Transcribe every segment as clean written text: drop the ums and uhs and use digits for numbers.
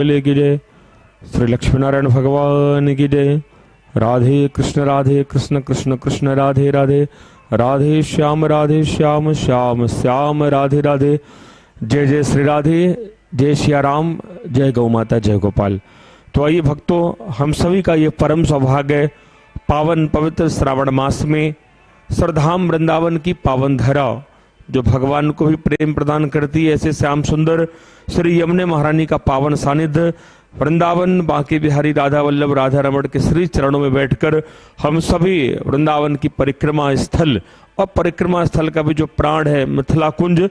की जय। श्री लक्ष्मी नारायण भगवान की जय। राधे कृष्ण कृष्ण कृष्ण राधे राधे, राधे श्याम श्याम श्याम राधे राधे। जय जय श्री राधे, जय सिया राम, जय गौ माता, जय गोपाल। तो आइए भक्तों, हम सभी का ये परम सौभाग्य है, पावन पवित्र श्रावण मास में श्रद्धाम वृंदावन की पावन धरा जो भगवान को भी प्रेम प्रदान करती है, ऐसे श्याम सुंदर श्री यमुने महारानी का पावन सानिध्य वृंदावन बांके बिहारी राधा वल्लभ राधा रमण के श्री चरणों में बैठकर हम सभी वृंदावन की परिक्रमा स्थल और परिक्रमा स्थल का भी जो प्राण है मिथिला कुंज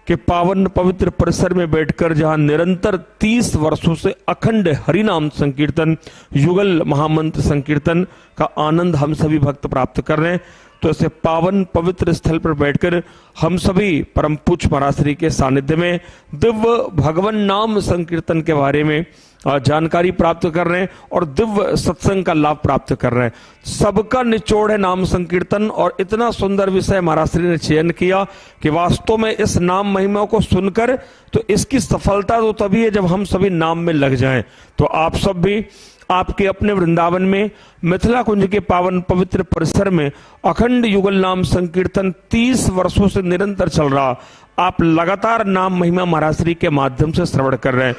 के पावन पवित्र परिसर में बैठकर जहां निरंतर 30 वर्षों से अखंड हरिनाम संकीर्तन युगल महामंत्र संकीर्तन का आनंद हम सभी भक्त प्राप्त कर रहे हैं। तो ऐसे पावन पवित्र स्थल पर बैठकर हम सभी परम पूज्य महाराज के सानिध्य में दिव्य भगवान नाम संकीर्तन के बारे में जानकारी प्राप्त कर रहे हैं और दिव्य सत्संग का लाभ प्राप्त कर रहे हैं। सबका निचोड़ है नाम संकीर्तन और इतना सुंदर विषय महाराज ने चयन किया कि वास्तव में इस नाम महिमा को सुनकर तो इसकी सफलता तो तभी है जब हम सभी नाम में लग जाएं। तो आप सब भी आपके अपने वृंदावन में मिथिला कुंज के पावन पवित्र परिसर में अखंड युगल नाम संकीर्तन 30 वर्षों से निरंतर चल रहा, आप लगातार नाम महिमा महाराज के माध्यम से श्रवण कर रहे हैं।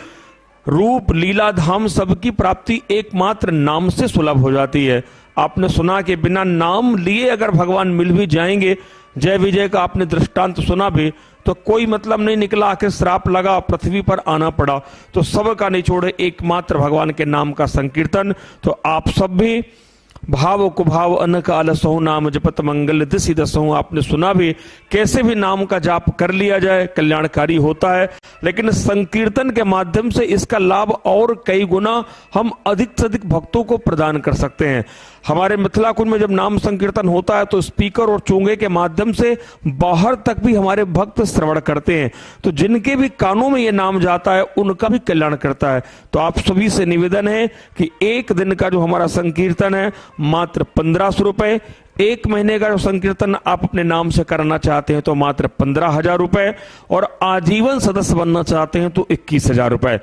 रूप लीला धाम सबकी प्राप्ति एकमात्र नाम से सुलभ हो जाती है। आपने सुना कि बिना नाम लिए अगर भगवान मिल भी जाएंगे, जय विजय का आपने दृष्टांत सुना भी, तो कोई मतलब नहीं निकला, आखिर श्राप लगा, पृथ्वी पर आना पड़ा। तो सबका निचोड़ एकमात्र भगवान के नाम का संकीर्तन। तो आप सब भी भाव कुभाव अनक आलसहु नाम जपत मंगल दिशि दसहु। आपने सुना भी कैसे भी नाम का जाप कर लिया जाए कल्याणकारी होता है, लेकिन संकीर्तन के माध्यम से इसका लाभ और कई गुना हम अधिक से अधिक भक्तों को प्रदान कर सकते हैं। हमारे मिथिला कुंज में जब नाम संकीर्तन होता है तो स्पीकर और चोंगे के माध्यम से बाहर तक भी हमारे भक्त श्रवण करते हैं। तो जिनके भी कानों में ये नाम जाता है उनका भी कल्याण करता है। तो आप सभी से निवेदन है कि एक दिन का जो हमारा संकीर्तन है मात्र 1500 रुपए, एक महीने का जो संकीर्तन आप अपने नाम से करना चाहते हैं तो मात्र 15,000 रुपए, और आजीवन सदस्य बनना चाहते हैं तो 21,000 रुपए।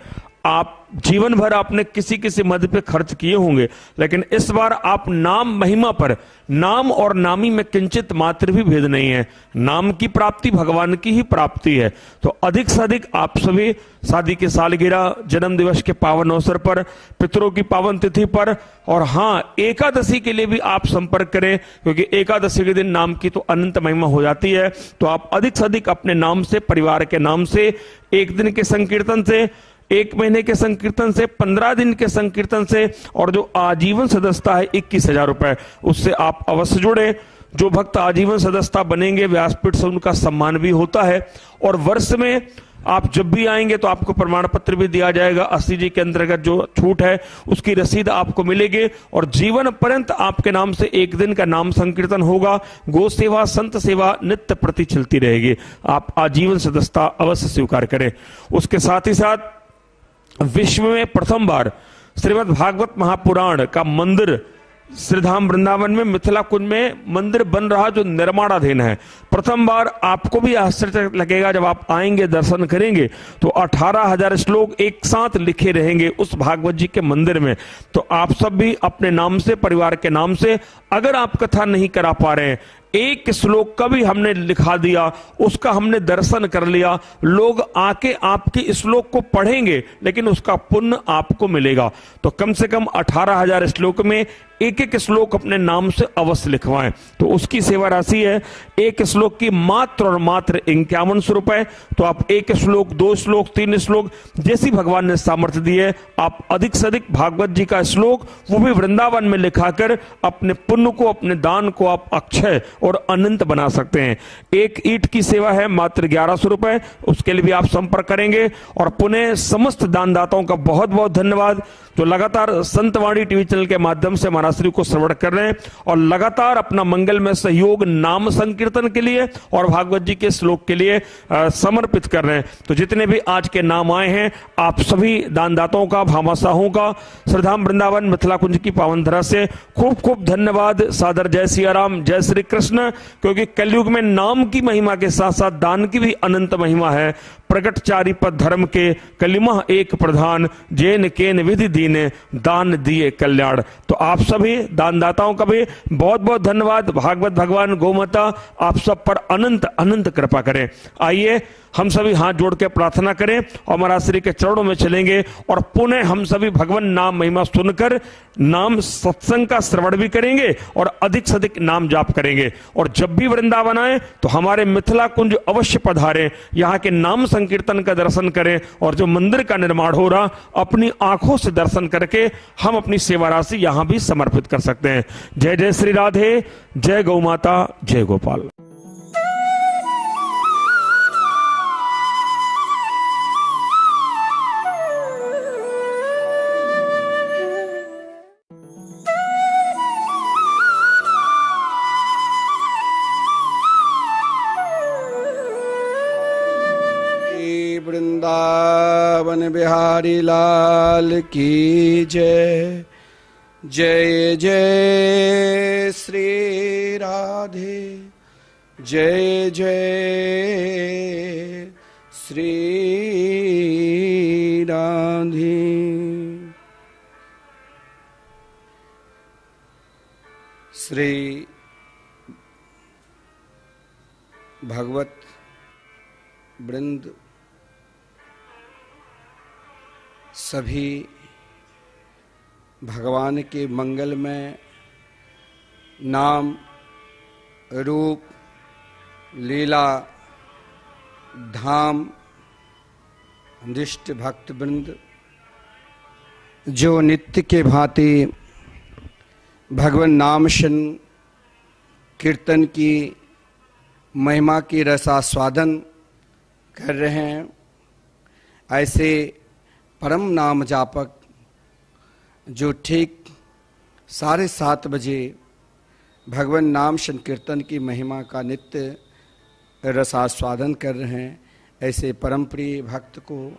आप जीवन भर आपने किसी किसी मद पे खर्च किए होंगे, लेकिन इस बार आप नाम महिमा पर, नाम और नामी में किंचित मात्र भी भेद नहीं है। नाम की प्राप्ति भगवान की ही प्राप्ति है। तो अधिक से अधिक आप सभी शादी की सालगिरह, जन्म दिवस के पावन अवसर पर, पितरों की पावन तिथि पर, और हाँ एकादशी के लिए भी आप संपर्क करें, क्योंकि एकादशी के दिन नाम की तो अनंत महिमा हो जाती है। तो आप अधिक से अधिक अपने नाम से, परिवार के नाम से, एक दिन के संकीर्तन से, एक महीने के संकीर्तन से, 15 दिन के संकीर्तन से, और जो आजीवन सदस्यता है 21,000 रुपए, उससे आप अवश्य जुड़े। जो भक्त आजीवन सदस्यता बनेंगे व्यासपीठ से उनका सम्मान भी होता है, और वर्ष में आप जब भी आएंगे तो आपको प्रमाण पत्र भी दिया जाएगा। 80 जी के अंतर्गत जो छूट है उसकी रसीद आपको मिलेगी, और जीवन पर्यंत आपके नाम से एक दिन का नाम संकीर्तन होगा। गो सेवा, संत सेवा नित्य प्रति चलती रहेगी। आप आजीवन सदस्यता अवश्य स्वीकार करें। उसके साथ ही साथ विश्व में प्रथम बार श्रीमद् भागवत महापुराण का मंदिर श्रीधाम वृंदावन में मिथिला कुंज में मंदिर बन रहा जो निर्माणाधीन है। प्रथम बार आपको भी आश्चर्य लगेगा जब आप आएंगे, दर्शन करेंगे तो 18,000 श्लोक एक साथ लिखे रहेंगे उस भागवत जी के मंदिर में। तो आप सब भी अपने नाम से, परिवार के नाम से, अगर आप कथा नहीं करा पा रहे हैं, एक श्लोक का भी हमने लिखा दिया, उसका हमने दर्शन कर लिया, लोग आके आपके श्लोक को पढ़ेंगे लेकिन उसका पुण्य आपको मिलेगा। तो कम से कम 18,000 श्लोक में एक एक श्लोक अपने नाम से अवश्य लिखवाएं। तो उसकी सेवा राशि है एक श्लोक की मात्र और मात्र 5100 रुपए। तो आप एक श्लोक, 2 श्लोक, 3 श्लोक, जैसी भगवान ने सामर्थ्य दी है, आप अधिक से अधिक भागवत जी का श्लोक वो भी वृंदावन में लिखाकर अपने पुण्य को, अपने दान को आप अक्षय और अनंत बना सकते हैं। एक ईंट की सेवा है मात्र 1100 रुपए, उसके लिए भी आप संपर्क करेंगे। और पुनः समस्त दानदाताओं का बहुत बहुत धन्यवाद। जो लगातार संतवाणी टीवी चैनल के माध्यम से महाराज श्री को श्रवण कर रहे हैं और लगातार अपना मंगल में सहयोग नाम संकीर्तन के लिए और भागवत जी के श्लोक के लिए समर्पित कर रहे हैं। तो जितने भी आज के नाम आए हैं, आप सभी दानदाताओं का, भामाशाहों का, श्रीधाम वृंदावन मिथिला कुंज की पावन धरा से खूब खूब धन्यवाद। सादर जय सिया राम, जय श्री कृष्ण। क्योंकि कलयुग में नाम की महिमा के साथ साथ दान की भी अनंत महिमा है। प्रगट चारि पद धर्म के, कलिमा एक प्रधान, जैन केन विधि दीने, दान दिए कल्याण। तो आप सभी दानदाताओं का भी बहुत बहुत धन्यवाद। भागवत भगवान गौमाता आप सब पर अनंत अनंत कृपा करें। आइए हम सभी हाथ जोड़ के प्रार्थना करें और महाराज श्री के चरणों में चलेंगे और पुनः हम सभी भगवान नाम महिमा सुनकर नाम सत्संग का श्रवण भी करेंगे और अधिक से अधिक नाम जाप करेंगे। और जब भी वृंदावन आए तो हमारे मिथिला कुंज अवश्य पधारें, यहाँ के नाम संकीर्तन का दर्शन करें और जो मंदिर का निर्माण हो रहा अपनी आंखों से दर्शन करके हम अपनी सेवा राशि यहां भी समर्पित कर सकते हैं। जय जय श्री राधे, जय गौ माता, जय गोपाल। वृंदावन बिहारी लाल की जय। जय जय श्री राधे, जय जय श्री राधे। श्री भगवत वृंद सभी भगवान के मंगल में नाम रूप लीला धाम निष्ठ भक्त वृंद जो नित्य के भांति भगवान नाम कीर्तन की महिमा की रसास्वादन कर रहे हैं, ऐसे परम नाम जापक जो ठीक 7:30 बजे भगवान नाम संकीर्तन की महिमा का नित्य रसास्वादन कर रहे हैं, ऐसे परम प्रिय भक्त को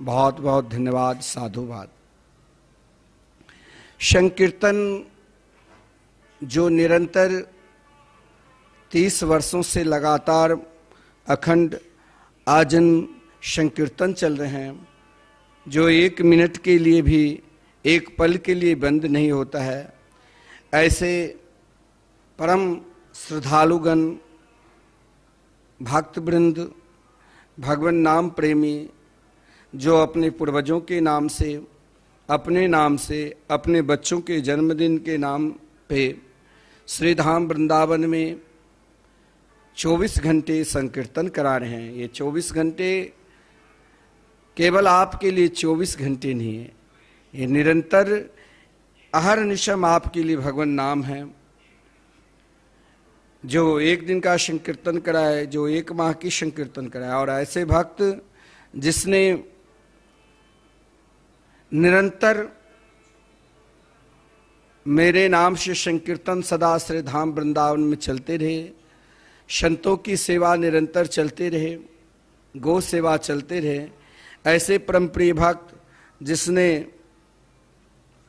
बहुत बहुत धन्यवाद, साधुवाद। संकीर्तन जो निरंतर 30 वर्षों से लगातार अखंड आजन्म संकीर्तन चल रहे हैं, जो 1 मिनट के लिए भी, 1 पल के लिए बंद नहीं होता है, ऐसे परम श्रद्धालुगण भक्तवृंद भगवान नाम प्रेमी जो अपने पूर्वजों के नाम से, अपने नाम से, अपने बच्चों के जन्मदिन के नाम पे श्रीधाम वृंदावन में 24 घंटे संकीर्तन करा रहे हैं। ये 24 घंटे केवल आपके लिए 24 घंटे नहीं है, ये निरंतर अहर्निशम आपके लिए भगवान नाम है। जो 1 दिन का संकीर्तन कराए, जो 1 माह की संकीर्तन कराए, और ऐसे भक्त जिसने निरंतर मेरे नाम से संकीर्तन सदा श्री धाम वृंदावन में चलते रहे, संतों की सेवा निरंतर चलते रहे, गौ सेवा चलते रहे, ऐसे परम प्रिय भक्त जिसने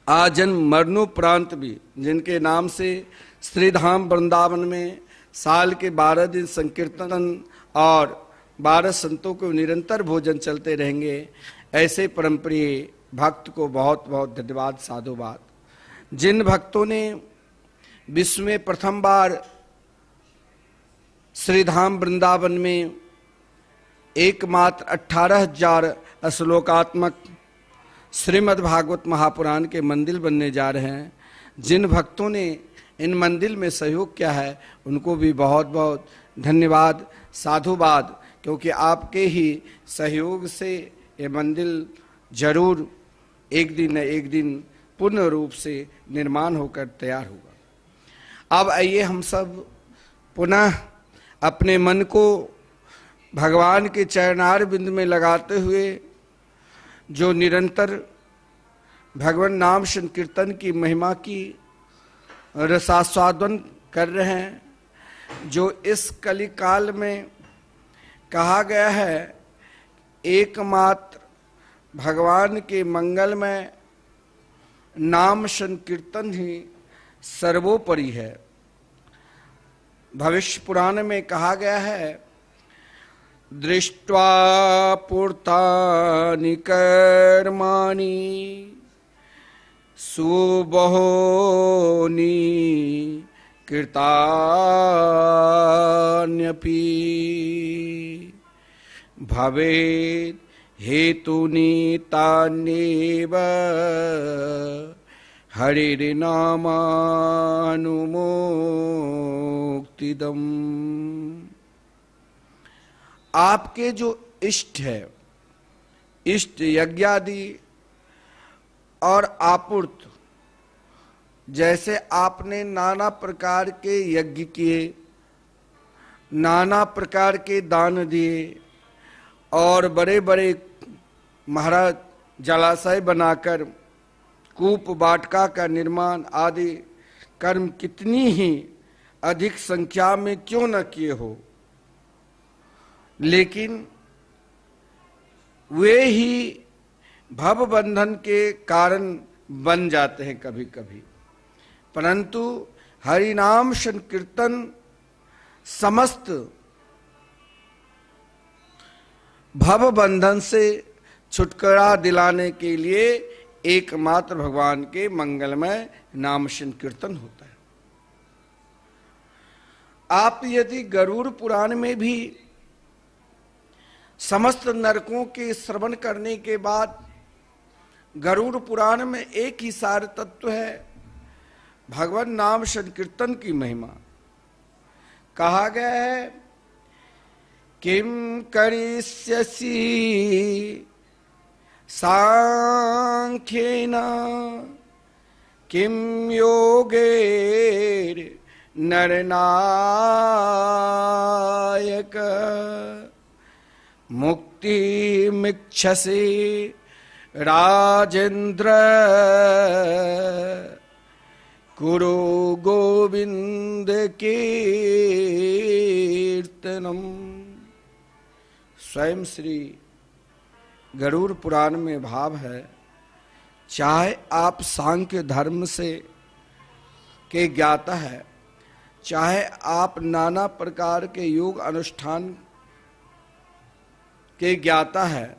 आजन्म मरणोपरांत भी, जिनके नाम से श्रीधाम वृंदावन में साल के 12 दिन संकीर्तन और 12 संतों को निरंतर भोजन चलते रहेंगे, ऐसे परम प्रिय भक्त को बहुत बहुत धन्यवाद, साधुवाद। जिन भक्तों ने विश्व में प्रथम बार श्रीधाम वृंदावन में एकमात्र 18,000 श्लोकात्मक श्रीमद् भागवत महापुराण के मंदिर बनने जा रहे हैं, जिन भक्तों ने इन मंदिर में सहयोग किया है, उनको भी बहुत बहुत धन्यवाद, साधुवाद। क्योंकि आपके ही सहयोग से ये मंदिर जरूर एक दिन न एक दिन पूर्ण रूप से निर्माण होकर तैयार होगा। अब आइए हम सब पुनः अपने मन को भगवान के चरणार बिंद में लगाते हुए, जो निरंतर भगवान नाम संकीर्तन की महिमा की रसास्वादन कर रहे हैं, जो इस कलिकाल में कहा गया है एकमात्र भगवान के मंगल में नाम संकीर्तन ही सर्वोपरि है। भविष्य पुराण में कहा गया है, दृष्ट्वा पूर्तानि कर्माणि सुबहोनि कृतान्यपि भवेत् हेतुनि तान्येव हरिर्नामानुमोक्तिदम्। आपके जो इष्ट है, इष्ट यज्ञादि और आपूर्त, जैसे आपने नाना प्रकार के यज्ञ किए, नाना प्रकार के दान दिए और बड़े बड़े महाराज जलाशय बनाकर कूप वाटिका का निर्माण आदि कर्म कितनी ही अधिक संख्या में क्यों न किए हो, लेकिन वे ही भव बंधन के कारण बन जाते हैं कभी कभी। परंतु हरिनाम संकीर्तन समस्त भव बंधन से छुटकारा दिलाने के लिए एकमात्र भगवान के मंगलमय नाम संकीर्तन होता है। आप यदि गरुड़ पुराण में भी समस्त नरकों के श्रवण करने के बाद, गरुड़ पुराण में एक ही सार तत्व है, भगवान नाम संकीर्तन की महिमा कहा गया है। किम करिष्यसि सांख्येन किम योगेर नरनायक मुक्तिमिच्छसि राजेंद्र कुरु गोविंद कीर्तनम। स्वयं श्री गरुड़ पुराण में भाव है, चाहे आप सांख्य धर्म से के ज्ञाता है, चाहे आप नाना प्रकार के योग अनुष्ठान के ज्ञाता है,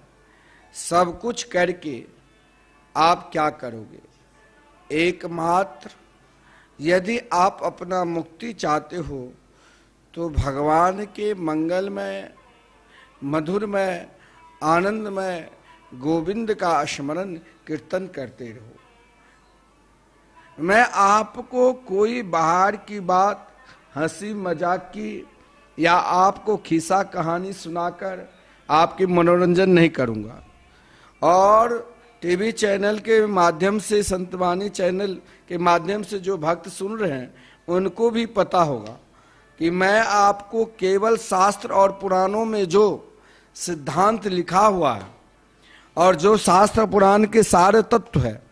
सब कुछ करके आप क्या करोगे? एकमात्र यदि आप अपना मुक्ति चाहते हो तो भगवान के मंगलमय, मधुरमय, आनंदमय गोविंद का स्मरण कीर्तन करते रहो। मैं आपको कोई बाहर की बात, हंसी मजाक की या आपको खिस्सा कहानी सुनाकर आपकी मनोरंजन नहीं करूंगा। और टीवी चैनल के माध्यम से, संतवाणी चैनल के माध्यम से जो भक्त सुन रहे हैं उनको भी पता होगा कि मैं आपको केवल शास्त्र और पुराणों में जो सिद्धांत लिखा हुआ है और जो शास्त्र पुराण के सारे तत्व है,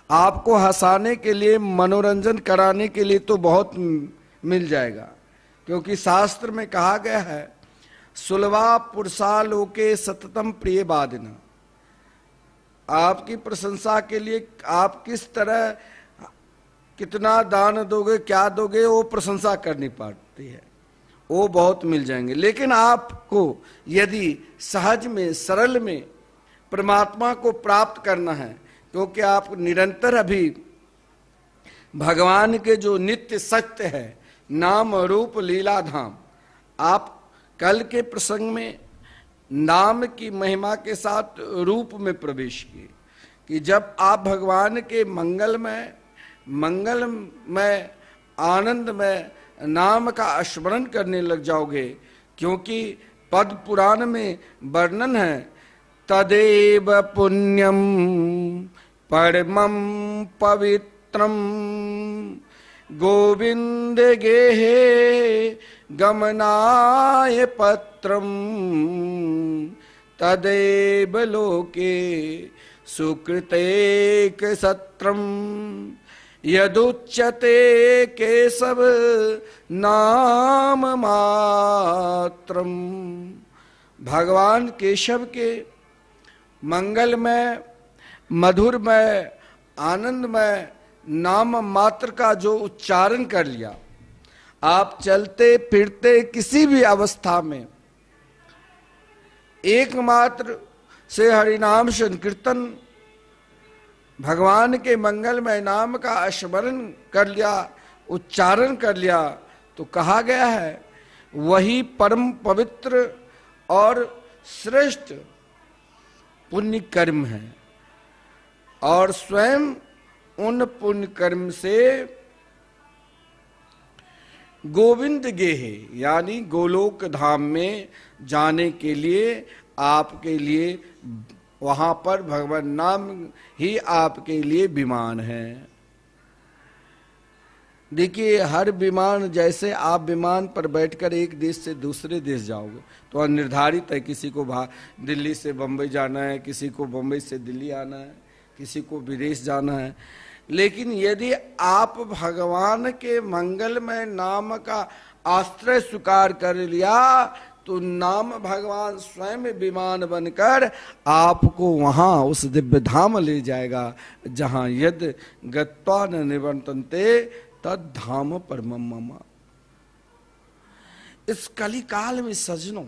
आपको हंसाने के लिए, मनोरंजन कराने के लिए तो बहुत मिल जाएगा। क्योंकि शास्त्र में कहा गया है, सुलभा पुरुषा लोके सततम प्रिय बादिना। आपकी प्रशंसा के लिए आप किस तरह, कितना दान दोगे, क्या दोगे, वो प्रशंसा करनी पड़ती है, वो बहुत मिल जाएंगे। लेकिन आपको यदि सहज में, सरल में परमात्मा को प्राप्त करना है, क्योंकि आप निरंतर अभी भगवान के जो नित्य सत्य है, नाम रूप लीला धाम, आप कल के प्रसंग में नाम की महिमा के साथ रूप में प्रवेश किए कि जब आप भगवान के मंगलमय, आनंदमय नाम का स्मरण करने लग जाओगे। क्योंकि पद्म पुराण में वर्णन है, तदेव पुण्यम परमं पवित्रम गोविंद गेहे गमनाय पत्रम तदेव लोके सुकृतेक सत्रम यदुच्यते केशव नाम मात्रम। भगवान केशव के मंगलमय, मधुरमय, आनंदमय नाम मात्र का जो उच्चारण कर लिया, आप चलते फिरते किसी भी अवस्था में एकमात्र से हरिनाम संकीर्तन, भगवान के मंगलमय नाम का स्मरण कर लिया, उच्चारण कर लिया, तो कहा गया है वही परम पवित्र और श्रेष्ठ पुण्य कर्म है। और स्वयं उन पुण्य कर्म से गोविंद गेहे यानी गोलोक धाम में जाने के लिए आपके लिए वहां पर भगवान नाम ही आपके लिए विमान है। देखिए, हर विमान, जैसे आप विमान पर बैठकर एक देश से दूसरे देश जाओगे तो निर्धारित है, किसी को दिल्ली से बंबई जाना है, किसी को बंबई से दिल्ली आना है, किसी को विदेश जाना है। लेकिन यदि आप भगवान के मंगलमय नाम का आश्रय स्वीकार कर लिया तो नाम भगवान स्वयं विमान बनकर आपको वहां उस दिव्य धाम ले जाएगा जहां यद गत्वा न निवर्तन्ते तद धाम परमम मम। इस कलिकाल में सजनों,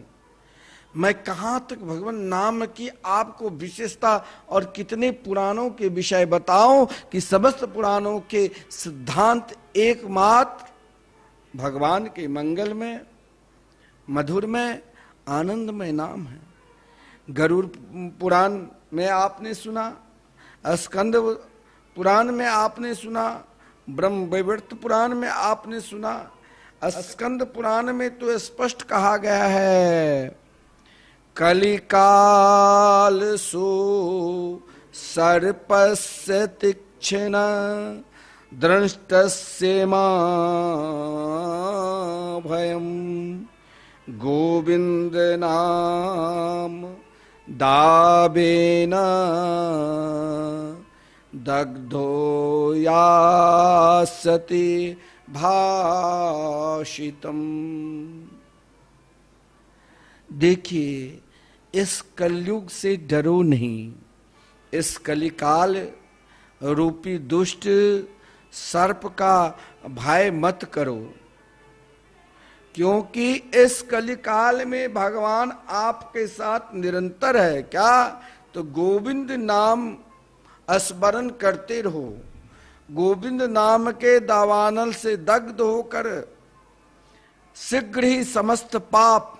मैं कहां तक भगवान नाम की आपको विशेषता और कितने पुराणों के विषय बताऊं कि समस्त पुराणों के सिद्धांत एकमात्र भगवान के मंगल में, मधुर में, आनंदमय नाम है। गरुड़ पुराण में आपने सुना, स्कंद पुराण में आपने सुना, ब्रह्म वैवर्त पुराण में आपने सुना। स्कंद पुराण में तो स्पष्ट कहा गया है, कलिकाल सो सर्पस्य तीक्ष्ण दृष्टस्य मा भयम गोविंद नाम दाबेन दग्धो यासति भाषितम। देखिए, इस कलयुग से डरो नहीं, इस कलिकाल रूपी दुष्ट सर्प का भय मत करो, क्योंकि इस कलिकाल में भगवान आपके साथ निरंतर है। क्या? तो गोविंद नाम स्मरण करते रहो। गोविंद नाम के दावानल से दग्ध होकर शीघ्र ही समस्त पाप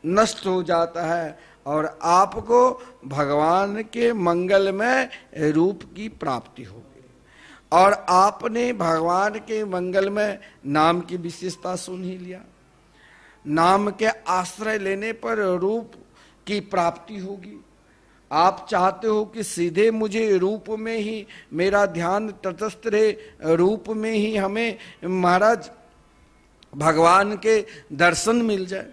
नष्ट हो जाता है और आपको भगवान के मंगलमय रूप की प्राप्ति होगी। और आपने भगवान के मंगलमय नाम की विशेषता सुन ही लिया। नाम के आश्रय लेने पर रूप की प्राप्ति होगी। आप चाहते हो कि सीधे मुझे रूप में ही मेरा ध्यान तटस्थ रहे, रूप में ही हमें महाराज भगवान के दर्शन मिल जाए,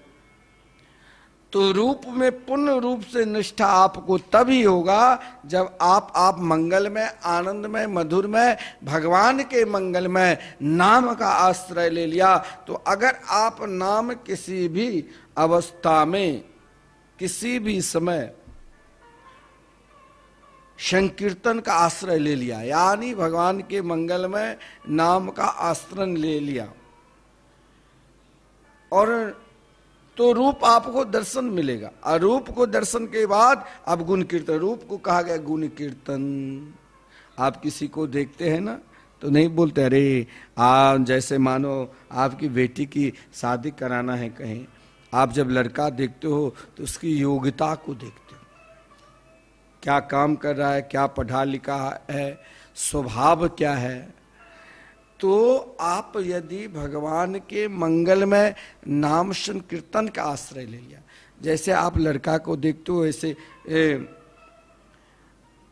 तो रूप में पूर्ण रूप से निष्ठा आपको तभी होगा जब आप मंगलमय, आनंदमय, मधुरमय भगवान के मंगलमय नाम का आश्रय ले लिया। तो अगर आप नाम किसी भी अवस्था में, किसी भी समय संकीर्तन का आश्रय ले लिया, यानी भगवान के मंगलमय नाम का आश्रय ले लिया, और तो रूप आपको दर्शन मिलेगा। और रूप को दर्शन के बाद अब गुण कीर्तन, रूप को कहा गया गुण कीर्तन। आप किसी को देखते हैं ना तो नहीं बोलते अरे जैसे मानो आपकी बेटी की शादी कराना है कहीं, आप जब लड़का देखते हो तो उसकी योग्यता को देखते हो, क्या काम कर रहा है, क्या पढ़ा लिखा है, स्वभाव क्या है। तो आप यदि भगवान के मंगलमय नाम संकीर्तन का आश्रय ले लिया, जैसे आप लड़का को देखते हो ऐसे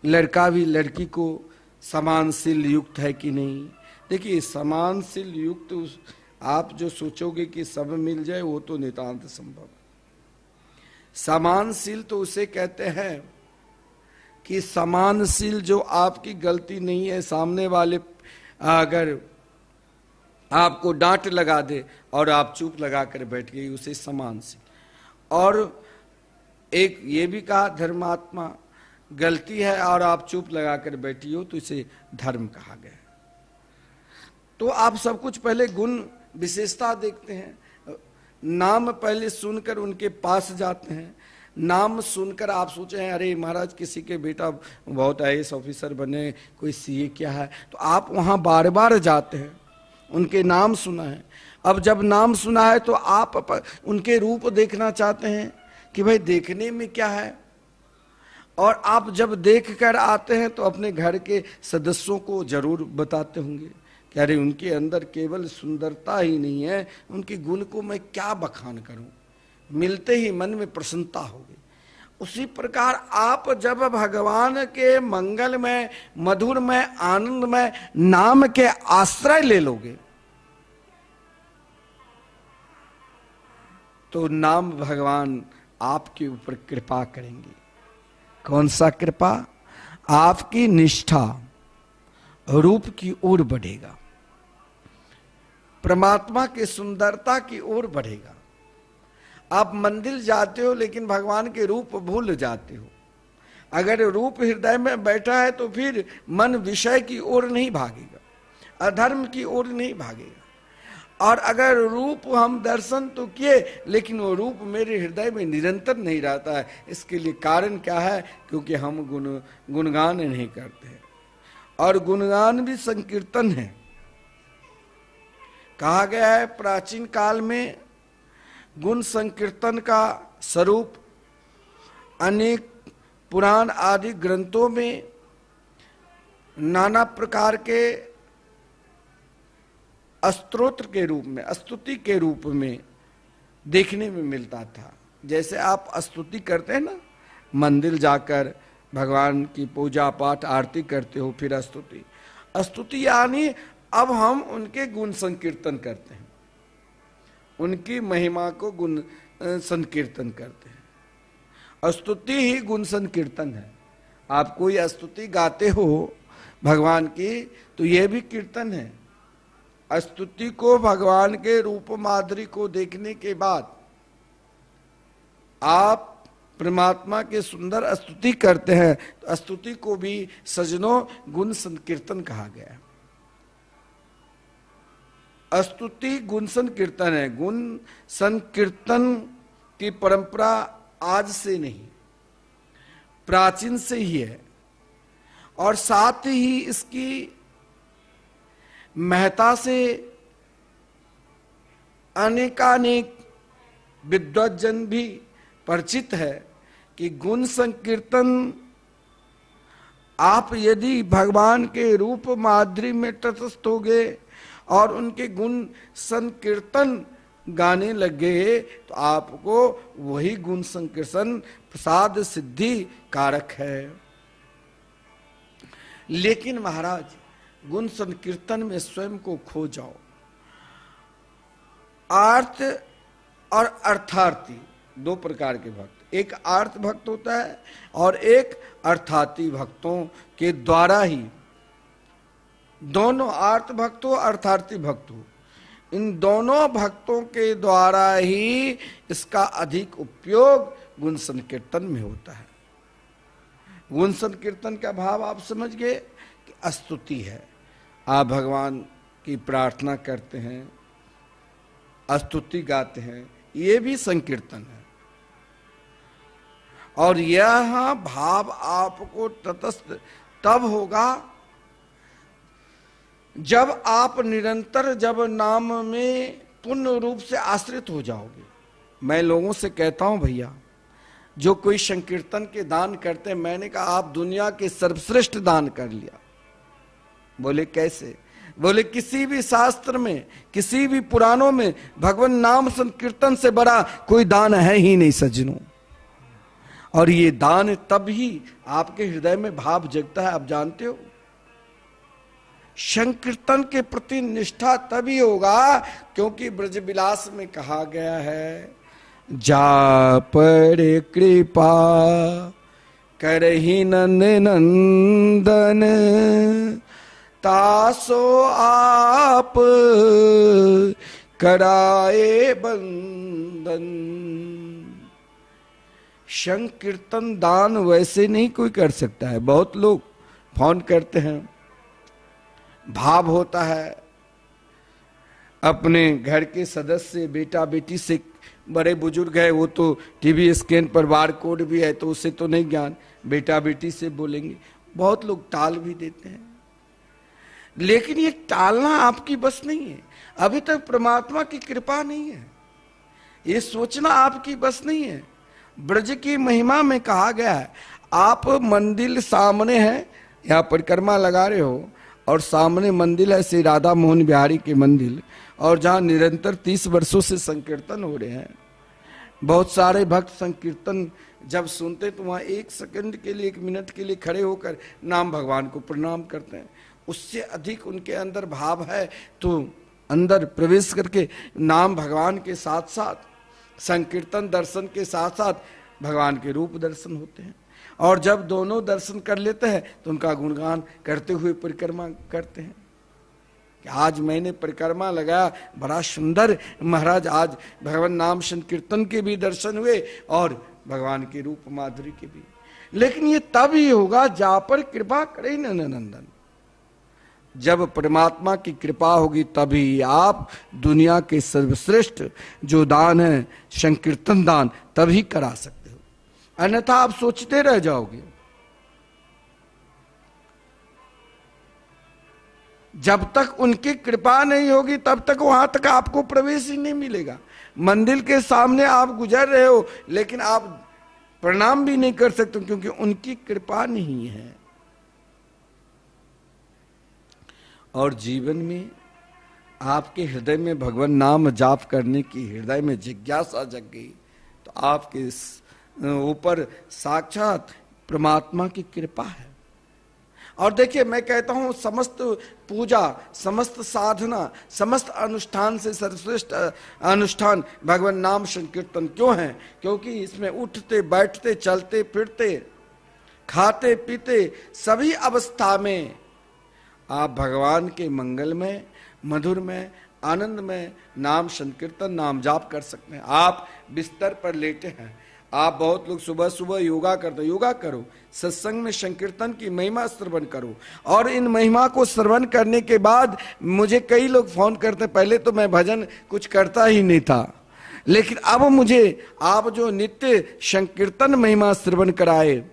लड़का भी लड़की को समानशील युक्त है कि नहीं। देखिए, समानशील युक्त आप जो सोचोगे कि सब मिल जाए वो तो नितांत संभव। समानशील तो उसे कहते हैं कि समानशील जो आपकी गलती नहीं है, सामने वाले अगर आपको डांट लगा दे और आप चुप लगा कर बैठ गई, उसे समानशील। और एक ये भी कहा धर्मात्मा, गलती है और आप चुप लगा कर बैठी हो तो इसे धर्म कहा गया। तो आप सब कुछ पहले गुण विशेषता देखते हैं, नाम पहले सुनकर उनके पास जाते हैं। नाम सुनकर आप सोचे हैं अरे महाराज किसी के बेटा बहुत आईएएस ऑफिसर बने, कोई सीए क्या है, तो आप वहां बार बार जाते हैं, उनके नाम सुना है। अब जब नाम सुना है तो आप उनके रूप देखना चाहते हैं कि भाई देखने में क्या है। और आप जब देख कर आते हैं तो अपने घर के सदस्यों को जरूर बताते होंगे कि अरे उनके अंदर केवल सुंदरता ही नहीं है, उनके गुण को मैं क्या बखान करूं, मिलते ही मन में प्रसन्नता होगी। उसी प्रकार आप जब भगवान के मंगलमय, मधुरमय, आनंदमय नाम के आश्रय ले लोगे तो नाम भगवान आपके ऊपर कृपा करेंगे। कौन सा कृपा? आपकी निष्ठा रूप की ओर बढ़ेगा, परमात्मा की सुंदरता की ओर बढ़ेगा। आप मंदिर जाते हो लेकिन भगवान के रूप भूल जाते हो। अगर रूप हृदय में बैठा है तो फिर मन विषय की ओर नहीं भागेगा, अधर्म की ओर नहीं भागेगा। और अगर रूप हम दर्शन तो किए लेकिन वो रूप मेरे हृदय में निरंतर नहीं रहता है, इसके लिए कारण क्या है? क्योंकि हम गुणगान नहीं करते हैं। और गुणगान भी संकीर्तन है। कहा गया है प्राचीन काल में गुण संकीर्तन का स्वरूप अनेक पुराण आदि ग्रंथों में नाना प्रकार के स्तोत्र के रूप में, स्तुति के रूप में देखने में मिलता था। जैसे आप स्तुति करते हैं ना, मंदिर जाकर भगवान की पूजा पाठ आरती करते हो, फिर स्तुति। स्तुति यानी अब हम उनके गुण संकीर्तन करते हैं, उनकी महिमा को गुण संकीर्तन करते हैं। स्तुति ही गुण संकीर्तन है। आप कोई स्तुति गाते हो भगवान की तो यह भी कीर्तन है। स्तुति को, भगवान के रूप माधुरी को देखने के बाद आप परमात्मा के सुंदर स्तुति करते हैं तो स्तुति को भी सजनों गुण संकीर्तन कहा गया। स्तुति गुण संकीर्तन है। गुण संकीर्तन की परंपरा आज से नहीं, प्राचीन से ही है। और साथ ही इसकी महत्ता से अनेकानेक विद्वज्जन भी परिचित है कि गुण संकीर्तन आप यदि भगवान के रूप माधुरी में तटस्थ होगे और उनके गुण संकीर्तन गाने लगे तो आपको वही गुण संकीर्तन प्रसाद सिद्धि कारक है। लेकिन महाराज गुण संकीर्तन में स्वयं को खो जाओ। आर्त और अर्थार्थी दो प्रकार के भक्त, एक आर्त भक्त होता है और एक अर्थार्थी भक्तों के द्वारा ही, दोनों आर्त भक्त हो अर्थार्थी भक्त हो, इन दोनों भक्तों के द्वारा ही इसका अधिक उपयोग गुण संकीर्तन में होता है। गुण संकीर्तन का भाव आप समझ गए कि स्तुति है। आप भगवान की प्रार्थना करते हैं, स्तुति गाते हैं, ये भी संकीर्तन है। और यह भाव आपको तटस्थ तब होगा जब आप निरंतर, जब नाम में पूर्ण रूप से आश्रित हो जाओगे। मैं लोगों से कहता हूं भैया, जो कोई संकीर्तन के दान करते हैं, मैंने कहा आप दुनिया के सर्वश्रेष्ठ दान कर लिया। बोले कैसे? बोले किसी भी शास्त्र में, किसी भी पुराणों में भगवान नाम संकीर्तन से बड़ा कोई दान है ही नहीं सज्जनों। और ये दान तब ही आपके हृदय में भाव जगता है। आप जानते हो संकीर्तन के प्रति निष्ठा तभी होगा क्योंकि ब्रजविलास में कहा गया है, जा पर कृपा करही नंदन तासो आप कराए बंदन। संकीर्तन दान वैसे नहीं कोई कर सकता है। बहुत लोग फोन करते हैं, भाव होता है, अपने घर के सदस्य बेटा बेटी से, बड़े बुजुर्ग है वो तो टीवी स्क्रीन पर बार कोड भी है तो उससे तो नहीं ज्ञान, बेटा बेटी से बोलेंगे। बहुत लोग टाल भी देते हैं, लेकिन ये टालना आपकी बस नहीं है। अभी तक परमात्मा की कृपा नहीं है, ये सोचना आपकी बस नहीं है। ब्रज की महिमा में कहा गया है, आप मंदिर सामने है, यहाँ परिक्रमा लगा रहे हो और सामने मंदिर है श्री राधा मोहन बिहारी के मंदिर, और जहाँ निरंतर 30 वर्षों से संकीर्तन हो रहे हैं। बहुत सारे भक्त संकीर्तन जब सुनते तो वहाँ 1 सेकंड के लिए, 1 मिनट के लिए खड़े होकर नाम भगवान को प्रणाम करते हैं। उससे अधिक उनके अंदर भाव है तो अंदर प्रवेश करके नाम भगवान के साथ साथ संकीर्तन दर्शन के साथ साथ भगवान के रूप दर्शन होते हैं। और जब दोनों दर्शन कर लेते हैं तो उनका गुणगान करते हुए परिक्रमा करते हैं कि आज मैंने परिक्रमा लगाया, बड़ा सुंदर महाराज, आज भगवान नाम संकीर्तन के भी दर्शन हुए और भगवान के रूप माधुरी के भी। लेकिन ये तब ही होगा जहां पर कृपा करे नंदन। जब परमात्मा की कृपा होगी तभी आप दुनिया के सर्वश्रेष्ठ जो दान है संकीर्तन दान तभी करा सकते हो, अन्यथा आप सोचते रह जाओगे। जब तक उनकी कृपा नहीं होगी तब तक वहां तक आपको प्रवेश ही नहीं मिलेगा। मंदिर के सामने आप गुजर रहे हो लेकिन आप प्रणाम भी नहीं कर सकते क्योंकि उनकी कृपा नहीं है। और जीवन में आपके हृदय में भगवान नाम जाप करने की हृदय में जिज्ञासा जग गई तो आपके ऊपर साक्षात परमात्मा की कृपा है। और देखिए मैं कहता हूं समस्त पूजा, समस्त साधना, समस्त अनुष्ठान से सर्वश्रेष्ठ अनुष्ठान भगवान नाम संकीर्तन क्यों है? क्योंकि इसमें उठते बैठते चलते फिरते खाते पीते सभी अवस्था में आप भगवान के मंगल में, मधुर में, आनंद में नाम संकीर्तन नाम जाप कर सकते हैं। आप बिस्तर पर लेटे हैं, आप बहुत लोग सुबह सुबह योगा करते, योगा करो, सत्संग में संकीर्तन की महिमा श्रवण करो। और इन महिमा को श्रवण करने के बाद मुझे कई लोग फोन करते, पहले तो मैं भजन कुछ करता ही नहीं था, लेकिन अब मुझे आप जो नित्य संकीर्तन महिमा श्रवण कराए,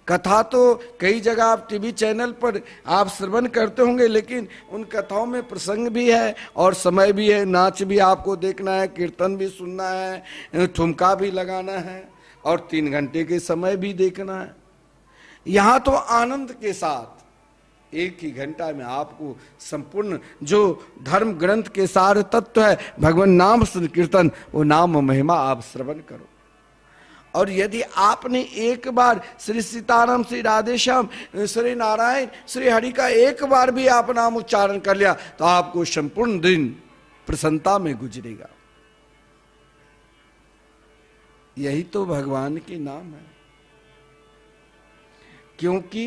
कथा तो कई जगह आप टीवी चैनल पर आप श्रवण करते होंगे, लेकिन उन कथाओं में प्रसंग भी है और समय भी है, नाच भी आपको देखना है, कीर्तन भी सुनना है, ठुमका भी लगाना है और 3 घंटे के समय भी देखना है। यहाँ तो आनंद के साथ 1 ही घंटा में आपको संपूर्ण जो धर्म ग्रंथ के सार तत्व है भगवान नाम संकीर्तन, वो नाम महिमा आप श्रवण करो। और यदि आपने एक बार श्री सीताराम, श्री राधेश्याम, श्री नारायण, श्री हरि का एक बार भी आप नाम उच्चारण कर लिया तो आपको संपूर्ण दिन प्रसन्नता में गुजरेगा। यही तो भगवान के नाम है, क्योंकि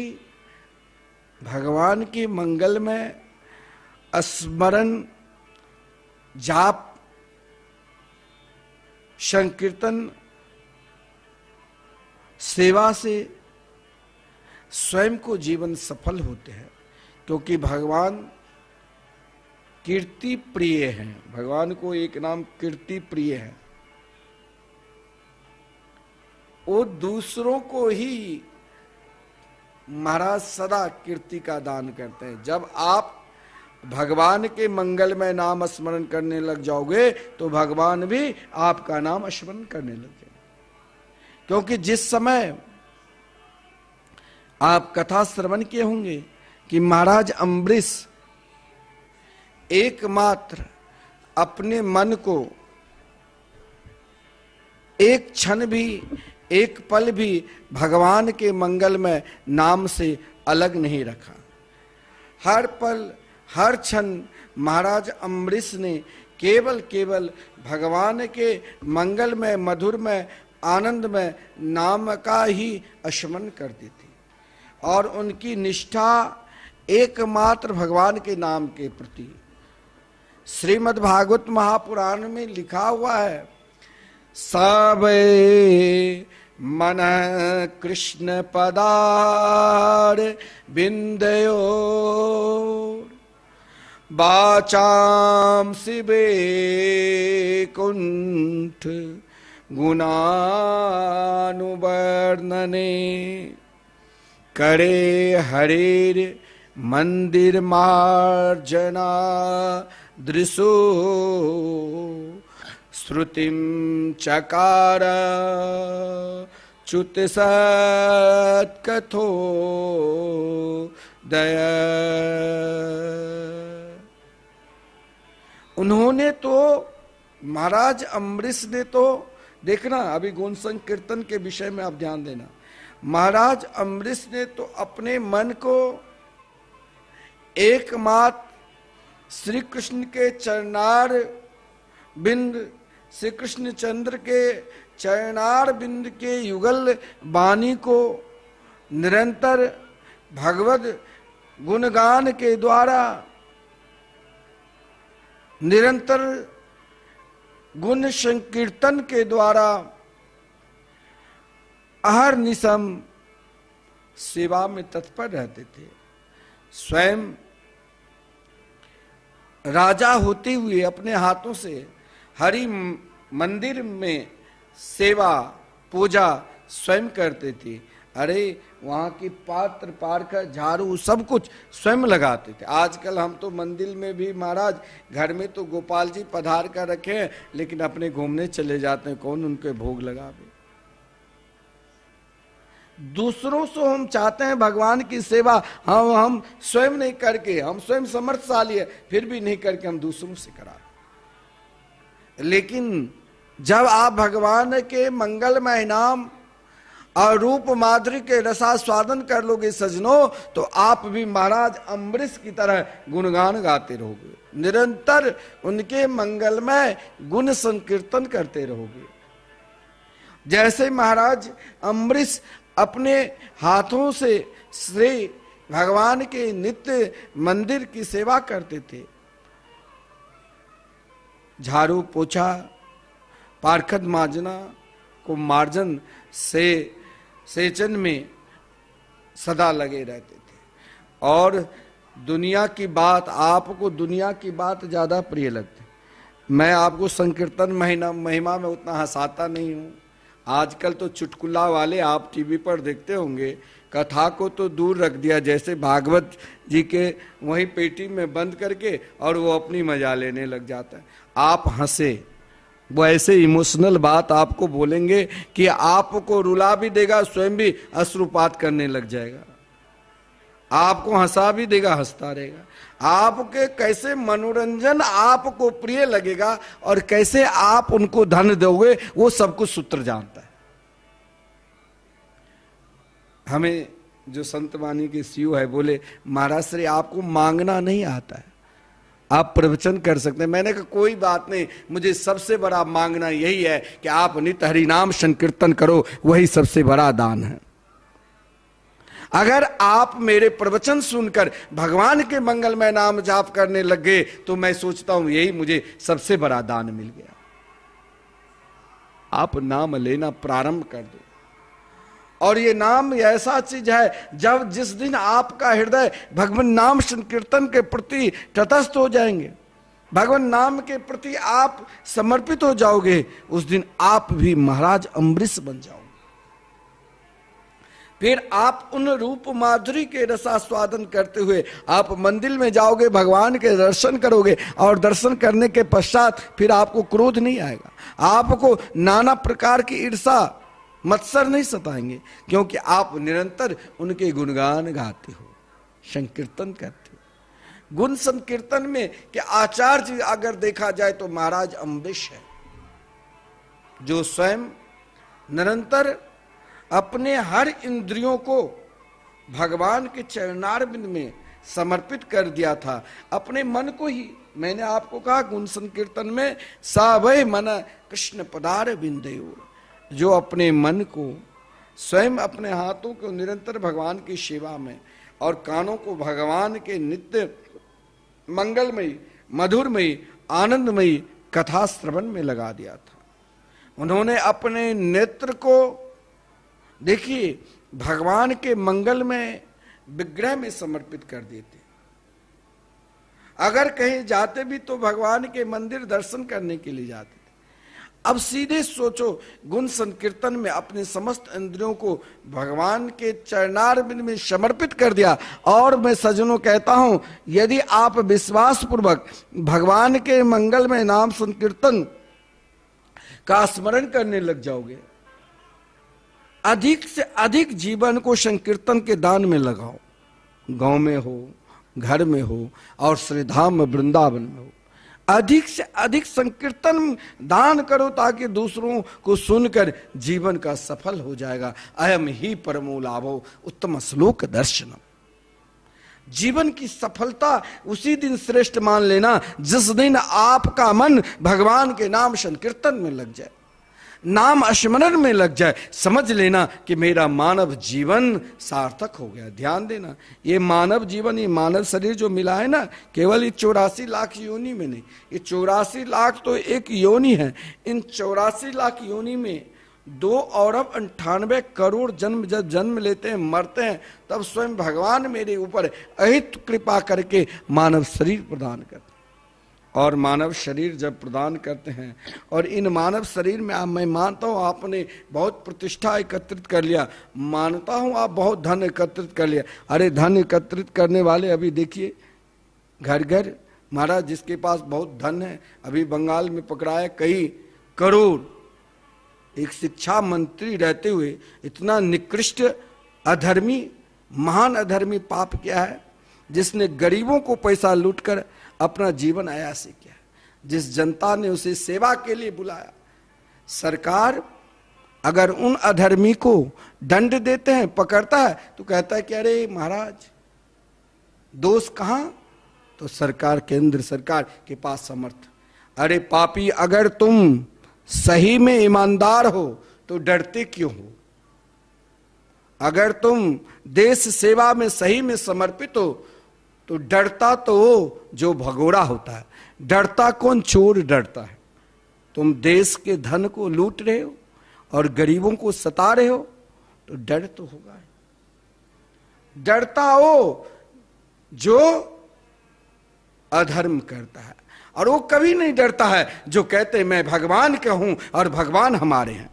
भगवान के मंगल में स्मरण, जाप, संकीर्तन, सेवा से स्वयं को जीवन सफल होते हैं। क्योंकि भगवान कीर्ति प्रिय हैं, भगवान को एक नाम कीर्ति प्रिय है। वो दूसरों को ही महाराज सदा कीर्ति का दान करते हैं। जब आप भगवान के मंगल में नाम स्मरण करने लग जाओगे तो भगवान भी आपका नाम स्मरण करने लगे। क्योंकि जिस समय आप कथा श्रवण किए होंगे कि महाराज अम्बरीश एकमात्र अपने मन को एक क्षण भी, एक पल भी भगवान के मंगल में नाम से अलग नहीं रखा। हर पल, हर क्षण महाराज अम्बरीश ने केवल भगवान के मंगल में, मधुर में आनंद में नाम का ही स्मरण करती थी और उनकी निष्ठा एकमात्र भगवान के नाम के प्रति। श्रीमद् भागवत महापुराण में लिखा हुआ है, सबे मन कृष्ण पदार बिंदयो बाचाम शिवे कुंठ गुणानुवर्णने करे हरेर मंदिर मार्जना दृशो श्रुतिम चकार च्युत सत्कथो दया। उन्होंने तो, महाराज अम्बरीश ने तो, देखना अभी गुण संकीर्तन के विषय में आप ध्यान देना, महाराज अम्बरीश ने तो अपने मन को एकमात्र श्री कृष्ण के चरणार बिंद, श्री कृष्ण चंद्र के चरणार बिंद के युगल वाणी को निरंतर भगवद गुणगान के द्वारा, निरंतर गुण संकीर्तन के द्वारा अहर्निशम सेवा में तत्पर रहते थे। स्वयं राजा होते हुए अपने हाथों से हरि मंदिर में सेवा पूजा स्वयं करते थे। अरे वहां की पात्र पारक झाड़ू सब कुछ स्वयं लगाते थे। आजकल हम तो मंदिर में भी महाराज घर में तो गोपाल जी पधार कर रखे हैं, लेकिन अपने घूमने चले जाते हैं, कौन उनके भोग लगावे। दूसरों से हम चाहते हैं भगवान की सेवा, हम स्वयं नहीं करके, हम स्वयं समर्थशाली है फिर भी नहीं करके हम दूसरों से करा। लेकिन जब आप भगवान के मंगलमय नाम और रूप माधुरी के रसास्वादन कर लोगे सजनों, तो आप भी महाराज अम्बरीश की तरह गुणगान गाते रहोगे, निरंतर उनके मंगलमय गुण संकीर्तन करते रहोगे। जैसे महाराज अम्बरीश अपने हाथों से श्री भगवान के नित्य मंदिर की सेवा करते थे, झाड़ू पोछा पारखद माजना को मार्जन से सेचन में सदा लगे रहते थे। और दुनिया की बात, आपको दुनिया की बात ज्यादा प्रिय लगती। मैं आपको संकीर्तन महिमा में उतना हंसाता नहीं हूं। आजकल तो चुटकुला वाले आप टीवी पर देखते होंगे, कथा को तो दूर रख दिया, जैसे भागवत जी के वही पेटी में बंद करके और वो अपनी मजा लेने लग जाता है। आप हंसे, वो ऐसे इमोशनल बात आपको बोलेंगे कि आपको रुला भी देगा, स्वयं भी अश्रुपात करने लग जाएगा, आपको हंसा भी देगा, हंसता रहेगा। आपके कैसे मनोरंजन आपको प्रिय लगेगा और कैसे आप उनको धन दोगे, वो सब कुछ सूत्र जानता है। हमें जो संतवाणी के सीईओ है बोले, महाराज श्री आपको मांगना नहीं आता है, आप प्रवचन कर सकते हैं। मैंने कहा कोई बात नहीं, मुझे सबसे बड़ा मांगना यही है कि आप नित्य हरिनाम संकीर्तन करो, वही सबसे बड़ा दान है। अगर आप मेरे प्रवचन सुनकर भगवान के मंगलमय नाम जाप करने लग गए तो मैं सोचता हूं यही मुझे सबसे बड़ा दान मिल गया। आप नाम लेना प्रारंभ कर दो, और ये नाम ऐसा चीज है, जब जिस दिन आपका हृदय भगवान नाम संकीर्तन के प्रति तटस्थ हो जाएंगे, भगवान नाम के प्रति आप समर्पित हो जाओगे, उस दिन आप भी महाराज अम्बरीश बन जाओगे। फिर आप उन रूप माधुरी के रसास्वादन करते हुए आप मंदिर में जाओगे, भगवान के दर्शन करोगे, और दर्शन करने के पश्चात फिर आपको क्रोध नहीं आएगा, आपको नाना प्रकार की ईर्षा मत्सर नहीं सताएंगे, क्योंकि आप निरंतर उनके गुणगान गाते हो, संकीर्तन करते हो। गुण संकीर्तन में कि आचार्य अगर देखा जाए तो महाराज अम्बरीश है, जो स्वयं निरंतर अपने हर इंद्रियों को भगवान के चरणारविंद में समर्पित कर दिया था, अपने मन को ही। मैंने आपको कहा गुण संकीर्तन में सावय मन कृष्ण पदार बिंदयो, जो अपने मन को, स्वयं अपने हाथों को निरंतर भगवान की सेवा में और कानों को भगवान के नित्य मंगलमयी, मधुरमयी, आनंदमयी कथा श्रवण में लगा दिया था। उन्होंने अपने नेत्र को, देखिए, भगवान के मंगल में विग्रह में समर्पित कर देते। अगर कहीं जाते भी तो भगवान के मंदिर दर्शन करने के लिए जाते थे। अब सीधे सोचो, गुण संकीर्तन में अपने समस्त इंद्रियों को भगवान के चरणारविंद में समर्पित कर दिया। और मैं सज्जनों कहता हूं, यदि आप विश्वास पूर्वक भगवान के मंगल में नाम संकीर्तन का स्मरण करने लग जाओगे, अधिक से अधिक जीवन को संकीर्तन के दान में लगाओ। गांव में हो, घर में हो और श्रीधाम में, वृंदावन में हो, अधिक से अधिक संकीर्तन दान करो ताकि दूसरों को सुनकर जीवन का सफल हो जाएगा। अयम ही परमो लाभो उत्तम श्लोक दर्शनम। जीवन की सफलता उसी दिन श्रेष्ठ मान लेना जिस दिन आपका मन भगवान के नाम संकीर्तन में लग जाए, नाम स्मरण में लग जाए। समझ लेना कि मेरा मानव जीवन सार्थक हो गया। ध्यान देना, ये मानव जीवन, ये मानव शरीर जो मिला है ना, केवल ये 84 लाख योनि में नहीं, ये 84 लाख तो एक योनि है। इन 84 लाख योनि में 2 अरब 98 करोड़ जन्म जब जन्म लेते हैं, मरते हैं, तब स्वयं भगवान मेरे ऊपर अहित कृपा करके मानव शरीर प्रदान करते हैं। और मानव शरीर जब प्रदान करते हैं, और इन मानव शरीर में मैं मानता हूँ आपने बहुत प्रतिष्ठा एकत्रित कर लिया, मानता हूँ आप बहुत धन एकत्रित कर लिया। अरे धन एकत्रित करने वाले अभी देखिए घर घर, महाराज जिसके पास बहुत धन है, अभी बंगाल में पकड़ाया कई करोड़। एक शिक्षा मंत्री रहते हुए इतना निकृष्ट अधर्मी, महान अधर्मी पाप किया है, जिसने गरीबों को पैसा लूटकर अपना जीवन अयासी किया। जिस जनता ने उसे सेवा के लिए बुलाया, सरकार अगर उन अधर्मी को दंड देते हैं, पकड़ता है, तो कहता है कि अरे महाराज दोष कहां? तो सरकार, केंद्र सरकार के पास समर्थ। अरे पापी, अगर तुम सही में ईमानदार हो तो डरते क्यों हो? अगर तुम देश सेवा में सही में समर्पित हो तो डरता तो वो जो भगोड़ा होता है। डरता कौन? चोर डरता है। तुम देश के धन को लूट रहे हो और गरीबों को सता रहे हो तो डर तो होगा। डरता वो जो अधर्म करता है, और वो कभी नहीं डरता है जो कहते मैं भगवान का हूं और भगवान हमारे हैं।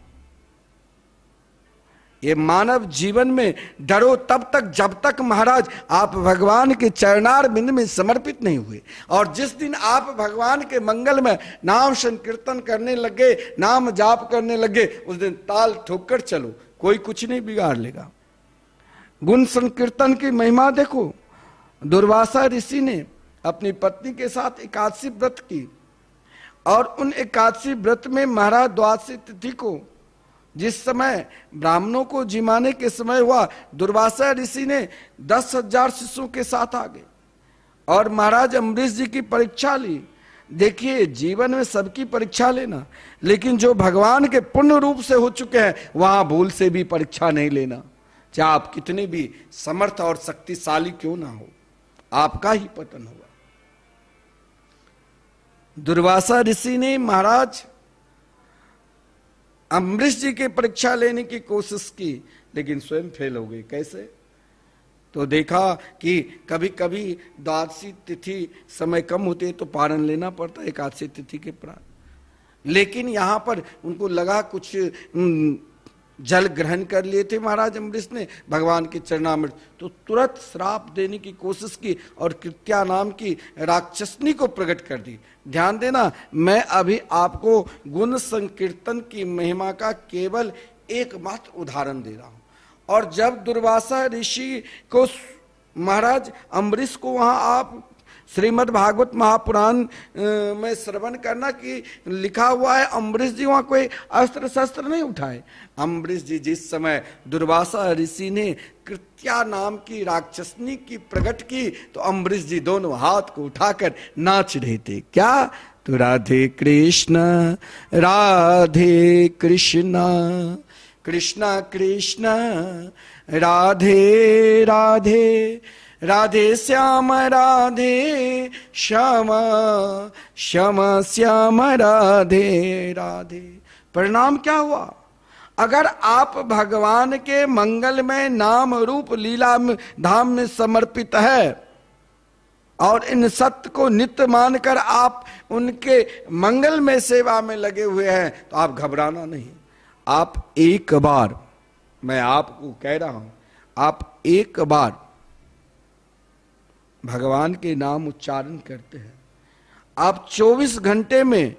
ये मानव जीवन में डरो तब तक जब तक महाराज आप भगवान के चरणार बिंद में समर्पित नहीं हुए। और जिस दिन आप भगवान के मंगल में नाम संकीर्तन करने लगे, नाम जाप करने लगे, उस दिन ताल ठोक कर चलो, कोई कुछ नहीं बिगाड़ लेगा। गुण संकीर्तन की महिमा देखो। दुर्वासा ऋषि ने अपनी पत्नी के साथ एकादशी व्रत की, और उन एकादशी व्रत में महाराज द्वादशी तिथि को जिस समय ब्राह्मणों को जिमाने के समय हुआ, दुर्वासा ऋषि ने 10,000 शिष्यों के साथ आ गए और महाराज अम्बरीश जी की परीक्षा ली। देखिए, जीवन में सबकी परीक्षा लेना, लेकिन जो भगवान के पूर्ण रूप से हो चुके हैं वहां भूल से भी परीक्षा नहीं लेना। चाहे आप कितने भी समर्थ और शक्तिशाली क्यों ना हो, आपका ही पतन होगा। दुर्वासा ऋषि ने महाराज अम्बरीश जी की परीक्षा लेने की कोशिश की, लेकिन स्वयं फेल हो गए। कैसे? तो देखा कि कभी कभी द्वादशी तिथि समय कम होती है तो पारण लेना पड़ता है एकादशी तिथि के प्राण, लेकिन यहां पर उनको लगा कुछ जल ग्रहण कर लिए थे महाराज अम्बरीश ने भगवान के चरणामृत, तो तुरंत श्राप देने की कोशिश की और कृत्या नाम की राक्षसनी को प्रकट कर दी। ध्यान देना, मैं अभी आपको गुण संकीर्तन की महिमा का केवल एकमात्र उदाहरण दे रहा हूं। और जब दुर्वासा ऋषि को महाराज अम्बरीश को वहां आप श्रीमद् भागवत महापुराण में श्रवण करना कि लिखा हुआ है अम्बरीश जी वहां कोई अस्त्र शस्त्र नहीं उठाए। अम्बरीश जी जिस समय दुर्वासा ऋषि ने कृत्या नाम की राक्षसनी की प्रकट की तो अम्बरीश जी दोनों हाथ को उठाकर नाच रहे थे। क्या? तो राधे कृष्ण राधे कृष्ण कृष्ण कृष्ण राधे राधे राधे श्याम श्याम श्याम श्याम राधे राधे। परिणाम क्या हुआ? अगर आप भगवान के मंगलमय नाम रूप लीला धाम में समर्पित है और इन सत्य को नित्य मानकर आप उनके मंगलमय सेवा में लगे हुए हैं, तो आप घबराना नहीं। आप एक बार, मैं आपको कह रहा हूं, आप एक बार भगवान के नाम उच्चारण करते हैं, आप 24 घंटे में,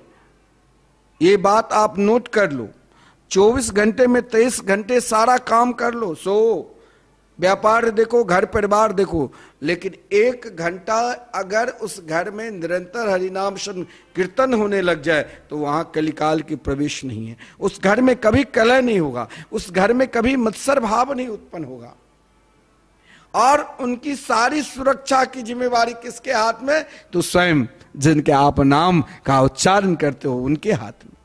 ये बात आप नोट कर लो, 24 घंटे में 23 घंटे सारा काम कर लो, सो व्यापार देखो, घर परिवार देखो, लेकिन 1 घंटा अगर उस घर में निरंतर हरिनाम कीर्तन होने लग जाए तो वहां कलिकाल की प्रवेश नहीं है। उस घर में कभी कलह नहीं होगा, उस घर में कभी मत्सर भाव नहीं उत्पन्न होगा। और उनकी सारी सुरक्षा की जिम्मेवारी किसके हाथ में? तो स्वयं जिनके आप नाम का उच्चारण करते हो उनके हाथ में।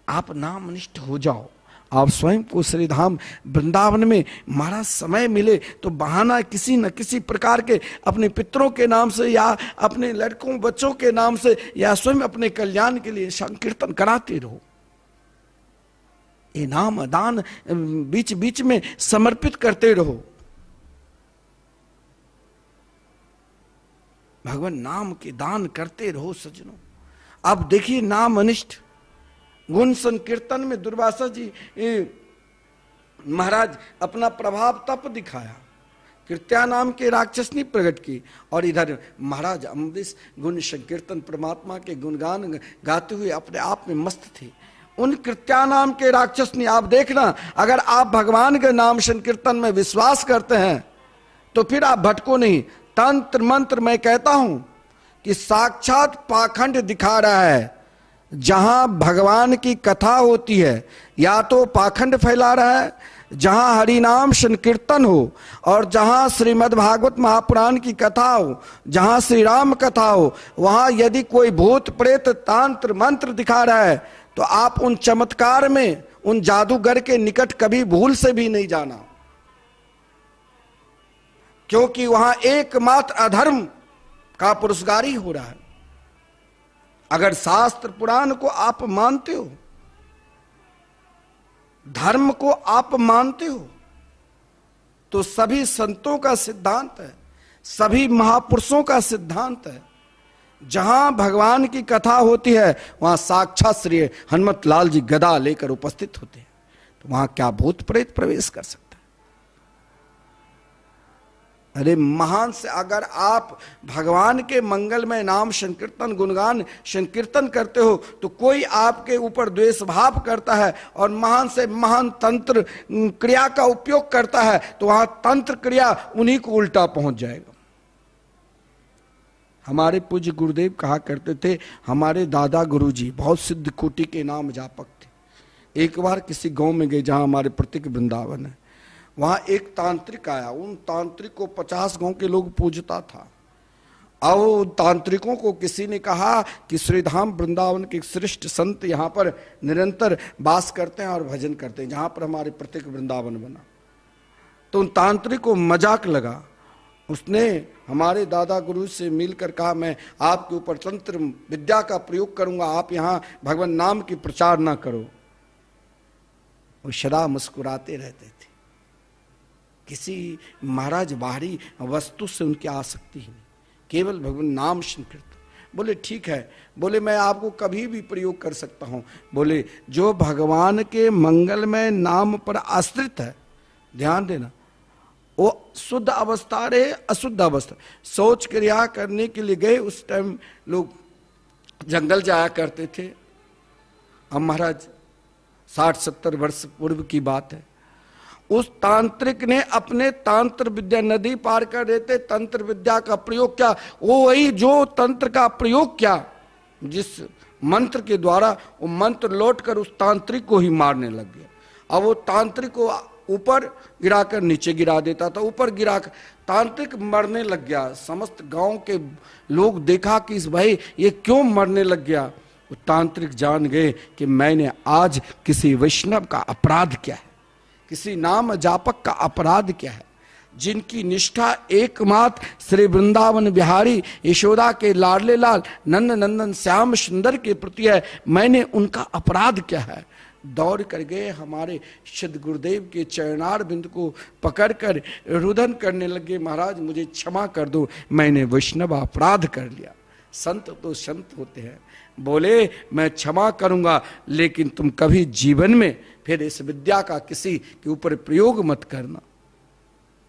आप नामनिष्ठ हो जाओ। आप स्वयं को श्रीधाम वृंदावन में महाराज समय मिले तो बहाना किसी न किसी प्रकार के अपने पितरों के नाम से या अपने लड़कों बच्चों के नाम से या स्वयं अपने कल्याण के लिए संकीर्तन कराते रहो। ये नाम दान बीच बीच में समर्पित करते रहो। भगवान नाम के दान करते रहो सज्जनों। अब देखिए नाम अनिष्ठ गुण संकीर्तन में दुर्वासा जी महाराज अपना प्रभाव तप दिखाया, कृत्या नाम के राक्षसनी प्रकट की, और इधर महाराज अम्बरीश गुण संकीर्तन परमात्मा के गुणगान गाते हुए अपने आप में मस्त थे। उन कृत्या नाम के राक्षसनी, आप देखना, अगर आप भगवान के नाम संकीर्तन में विश्वास करते हैं तो फिर आप भटको नहीं। तंत्र मंत्र मैं कहता हूं कि साक्षात पाखंड दिखा रहा है। जहां भगवान की कथा होती है या तो पाखंड फैला रहा है, जहां हरिनाम संकीर्तन हो और जहां श्रीमद् भागवत महापुराण की कथा हो, जहां श्री राम कथा हो, वहां यदि कोई भूत प्रेत तांत्र मंत्र दिखा रहा है तो आप उन चमत्कार में उन जादूगर के निकट कभी भूल से भी नहीं जाना, क्योंकि वहां एकमात्र अधर्म का पुरस्कार ही हो रहा है। अगर शास्त्र पुराण को आप मानते हो, धर्म को आप मानते हो, तो सभी संतों का सिद्धांत है, सभी महापुरुषों का सिद्धांत है, जहां भगवान की कथा होती है वहां साक्षात श्री हनुमत लाल जी गदा लेकर उपस्थित होते हैं। तो वहां क्या भूत प्रेत प्रवेश कर सकता है? अरे महान से अगर आप भगवान के मंगलमय नाम संकीर्तन गुणगान संकीर्तन करते हो तो कोई आपके ऊपर द्वेष भाव करता है और महान से महान तंत्र क्रिया का उपयोग करता है तो वहां तंत्र क्रिया उन्हीं को उल्टा पहुंच जाएगा। हमारे पूज्य गुरुदेव कहा करते थे, हमारे दादा गुरुजी बहुत सिद्ध कोटि के नाम जापक थे। एक बार किसी गांव में गए जहां हमारे प्रतीक वृंदावन है, वहां एक तांत्रिक आया। उन तांत्रिक को 50 गांव के लोग पूजता था। अब तांत्रिकों को किसी ने कहा कि श्रीधाम वृंदावन के श्रेष्ठ संत यहाँ पर निरंतर वास करते हैं और भजन करते हैं, जहां पर हमारे प्रत्येक वृंदावन बना। तो उन तांत्रिक को मजाक लगा। उसने हमारे दादा गुरु से मिलकर कहा, मैं आपके ऊपर तंत्र विद्या का प्रयोग करूंगा, आप यहाँ भगवान नाम की प्रचार ना करो। वो सदा मुस्कुराते रहते थे। किसी महाराज बाहरी वस्तु से उनकी आसक्ति ही नहीं, केवल भगवान नाम संकीर्तन। बोले ठीक है, बोले मैं आपको कभी भी प्रयोग कर सकता हूं। बोले जो भगवान के मंगलमय नाम पर आश्रित है, ध्यान देना, वो शुद्ध अवस्था रहे अशुद्ध अवस्था, शौच क्रिया करने के लिए गए, उस टाइम लोग जंगल जाया करते थे। अब महाराज 60-70 वर्ष पूर्व की बात है। उस तांत्रिक ने अपने तंत्र विद्या, नदी पार कर देते तंत्र विद्या का प्रयोग किया। वो वही जो तंत्र का प्रयोग किया, जिस मंत्र के द्वारा वो मंत्र लौटकर उस तांत्रिक को ही मारने लग गया। अब वो तांत्रिक को ऊपर गिराकर नीचे गिरा देता था, ऊपर गिरा कर तांत्रिक मरने लग गया। समस्त गांव के लोग देखा कि इस भाई ये क्यों मरने लग गया। वो तांत्रिक जान गए कि मैंने आज किसी वैष्णव का अपराध किया है, किसी नाम जापक का अपराध किया है, जिनकी निष्ठा एकमात्र श्री वृंदावन बिहारी यशोदा के लाडले लाल नंद नंदन श्याम सुंदर के प्रति है, मैंने उनका अपराध किया है। दौड़ कर गए, हमारे सिद्ध गुरुदेव के चरणार बिंद को पकड़कर रुदन करने लगे, महाराज मुझे क्षमा कर दो, मैंने वैष्णव अपराध कर लिया। संत तो संत होते हैं, बोले मैं क्षमा करूंगा, लेकिन तुम कभी जीवन में फिर इस विद्या का किसी के ऊपर प्रयोग मत करना।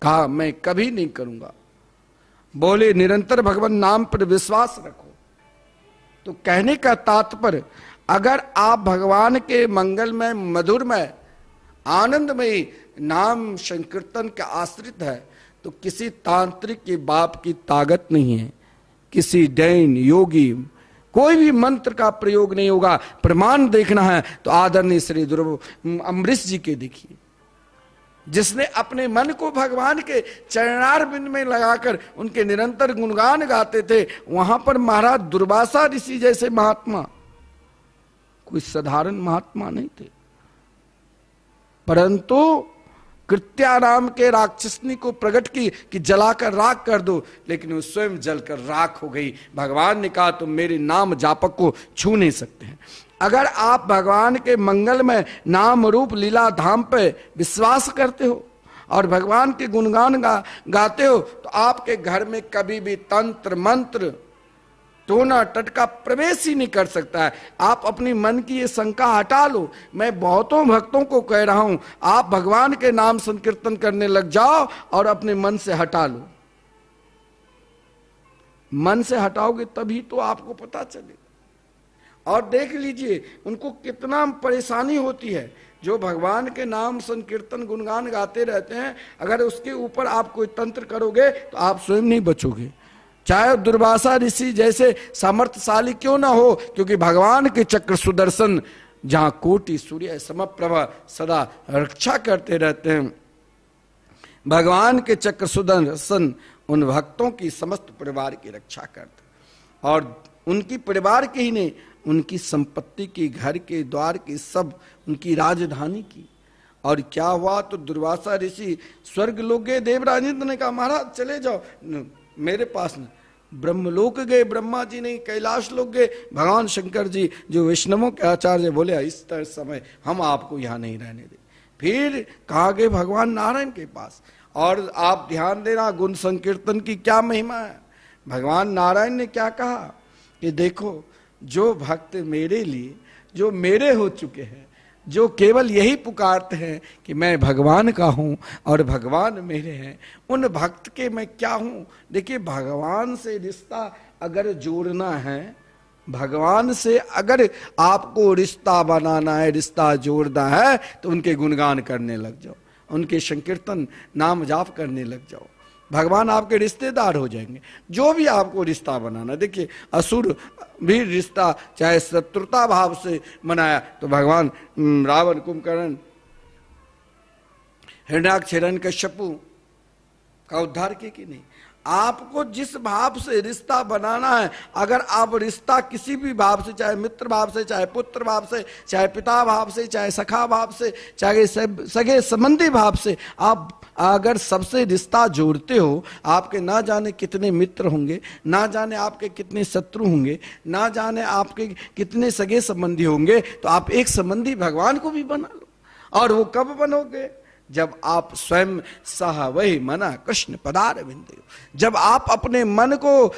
कहा मैं कभी नहीं करूंगा। बोले निरंतर भगवान नाम पर विश्वास रखो। तो कहने का तात्पर्य, अगर आप भगवान के मंगलमय मधुरमय आनंदमय नाम संकीर्तन के आश्रित है, तो किसी तांत्रिक के बाप की ताकत नहीं है, किसी डैन योगी कोई भी मंत्र का प्रयोग नहीं होगा। प्रमाण देखना है तो आदरणीय श्री अम्बरीश जी के देखिए, जिसने अपने मन को भगवान के चरणार बिंद में लगाकर उनके निरंतर गुणगान गाते थे। वहां पर महाराज दुर्वासा ऋषि जैसे महात्मा, कोई साधारण महात्मा नहीं थे, परंतु कृत्या नाम के राक्षसनी को प्रकट की कि जलाकर राख कर दो, लेकिन वो स्वयं जलकर राख हो गई। भगवान ने कहा तुम मेरे नाम जापक को छू नहीं सकते हैं। अगर आप भगवान के मंगल में नाम रूप लीला धाम पे विश्वास करते हो और भगवान के गुणगान गाते हो, तो आपके घर में कभी भी तंत्र मंत्र टोना टटका प्रवेश ही नहीं कर सकता है। आप अपनी मन की ये शंका हटा लो। मैं बहुतों भक्तों को कह रहा हूं, आप भगवान के नाम संकीर्तन करने लग जाओ और अपने मन से हटा लो। मन से हटाओगे तभी तो आपको पता चलेगा। और देख लीजिए उनको कितना परेशानी होती है, जो भगवान के नाम संकीर्तन गुणगान गाते रहते हैं, अगर उसके ऊपर आप कोई तंत्र करोगे तो आप स्वयं नहीं बचोगे, चाहे दुर्वासा ऋषि जैसे सामर्थ्यशाली क्यों ना हो, क्योंकि भगवान के चक्र सुदर्शन जहां कोटि सूर्य समप्रभा सदा रक्षा करते रहते हैं, भगवान के चक्र सुदर्शन उन भक्तों की समस्त परिवार की रक्षा करते, और उनकी परिवार की ही नहीं, उनकी संपत्ति की, घर के द्वार की, सब उनकी राजधानी की। और क्या हुआ तो दुर्वासा ऋषि स्वर्ग लोक गए। देवराजेंद्र ने कहा महाराज चले जाओ मेरे पास न। ब्रह्मलोक गए ब्रह्मा जी नहीं, कैलाश लोक गए भगवान शंकर जी जो वैष्णवों के आचार्य, बोले इस तरह समय हम आपको यहाँ नहीं रहने दे। फिर कहा गए भगवान नारायण के पास। और आप ध्यान देना गुण संकीर्तन की क्या महिमा है। भगवान नारायण ने क्या कहा कि देखो जो भक्त मेरे लिए, जो मेरे हो चुके हैं, जो केवल यही पुकारते हैं कि मैं भगवान का हूं और भगवान मेरे हैं, उन भक्त के मैं क्या हूं। देखिए भगवान से रिश्ता अगर जोड़ना है, भगवान से अगर आपको रिश्ता बनाना है, रिश्ता जोड़ना है, तो उनके गुणगान करने लग जाओ, उनके संकीर्तन नाम जाप करने लग जाओ। भगवान आपके रिश्तेदार हो जाएंगे। जो भी आपको रिश्ता बनाना, देखिए असुर भी रिश्ता चाहे शत्रुता भाव से बनाया तो भगवान रावण कुंभकर्ण हिरण्याक्ष हिरण्यकश्यपु का उद्धार किए कि नहीं। आपको जिस भाव से रिश्ता बनाना है, अगर आप रिश्ता किसी भी भाव से, चाहे मित्र भाव से, चाहे पुत्र भाव से, चाहे पिता भाव से, चाहे सखा भाव से, चाहे सगे संबंधी भाव से, आप अगर सबसे रिश्ता जोड़ते हो, आपके ना जाने कितने मित्र होंगे, ना जाने आपके कितने शत्रु होंगे, ना जाने आपके कितने सगे संबंधी होंगे, तो आप एक संबंधी भगवान को भी बना लो। और वो कब बनोगे? जब आप स्वयं सह वही मना कृष्ण पदार बिंदु, जब आप अपने मन को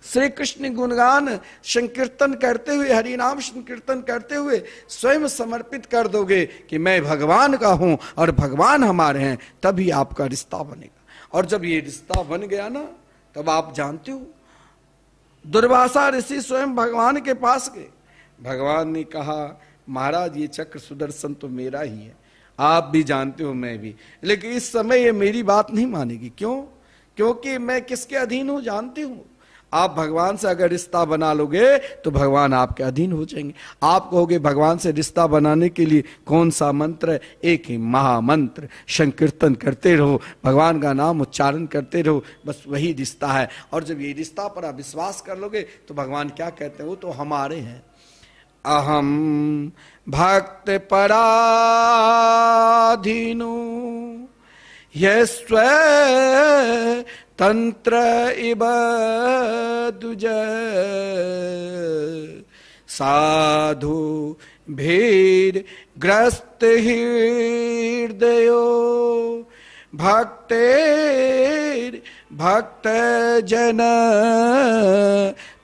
श्री कृष्ण गुणगान संकीर्तन करते हुए, हरि नाम संकीर्तन करते हुए स्वयं समर्पित कर दोगे कि मैं भगवान का हूं और भगवान हमारे हैं, तभी आपका रिश्ता बनेगा। और जब ये रिश्ता बन गया ना, तब आप जानते हो दुर्वासा ऋषि स्वयं भगवान के पास गए। भगवान ने कहा महाराज ये चक्र सुदर्शन तो मेरा ही है, आप भी जानते हो मैं भी, लेकिन इस समय ये मेरी बात नहीं मानेगी। क्यों? क्योंकि मैं किसके अधीन हूं जानते हूं। आप भगवान से अगर रिश्ता बना लोगे तो भगवान आपके अधीन हो जाएंगे। आप कहोगे भगवान से रिश्ता बनाने के लिए कौन सा मंत्र है? एक ही महामंत्र, संकीर्तन करते रहो, भगवान का नाम उच्चारण करते रहो, बस वही रिश्ता है। और जब ये रिश्ता पर आप विश्वास कर लोगे तो भगवान क्या कहते हैं? वो तो हमारे हैं। अहम भक्त पराधीनो यस्व तंत्र इव दुज साधु भीर ग्रस्त हृदयो भक्तेर भक्त जन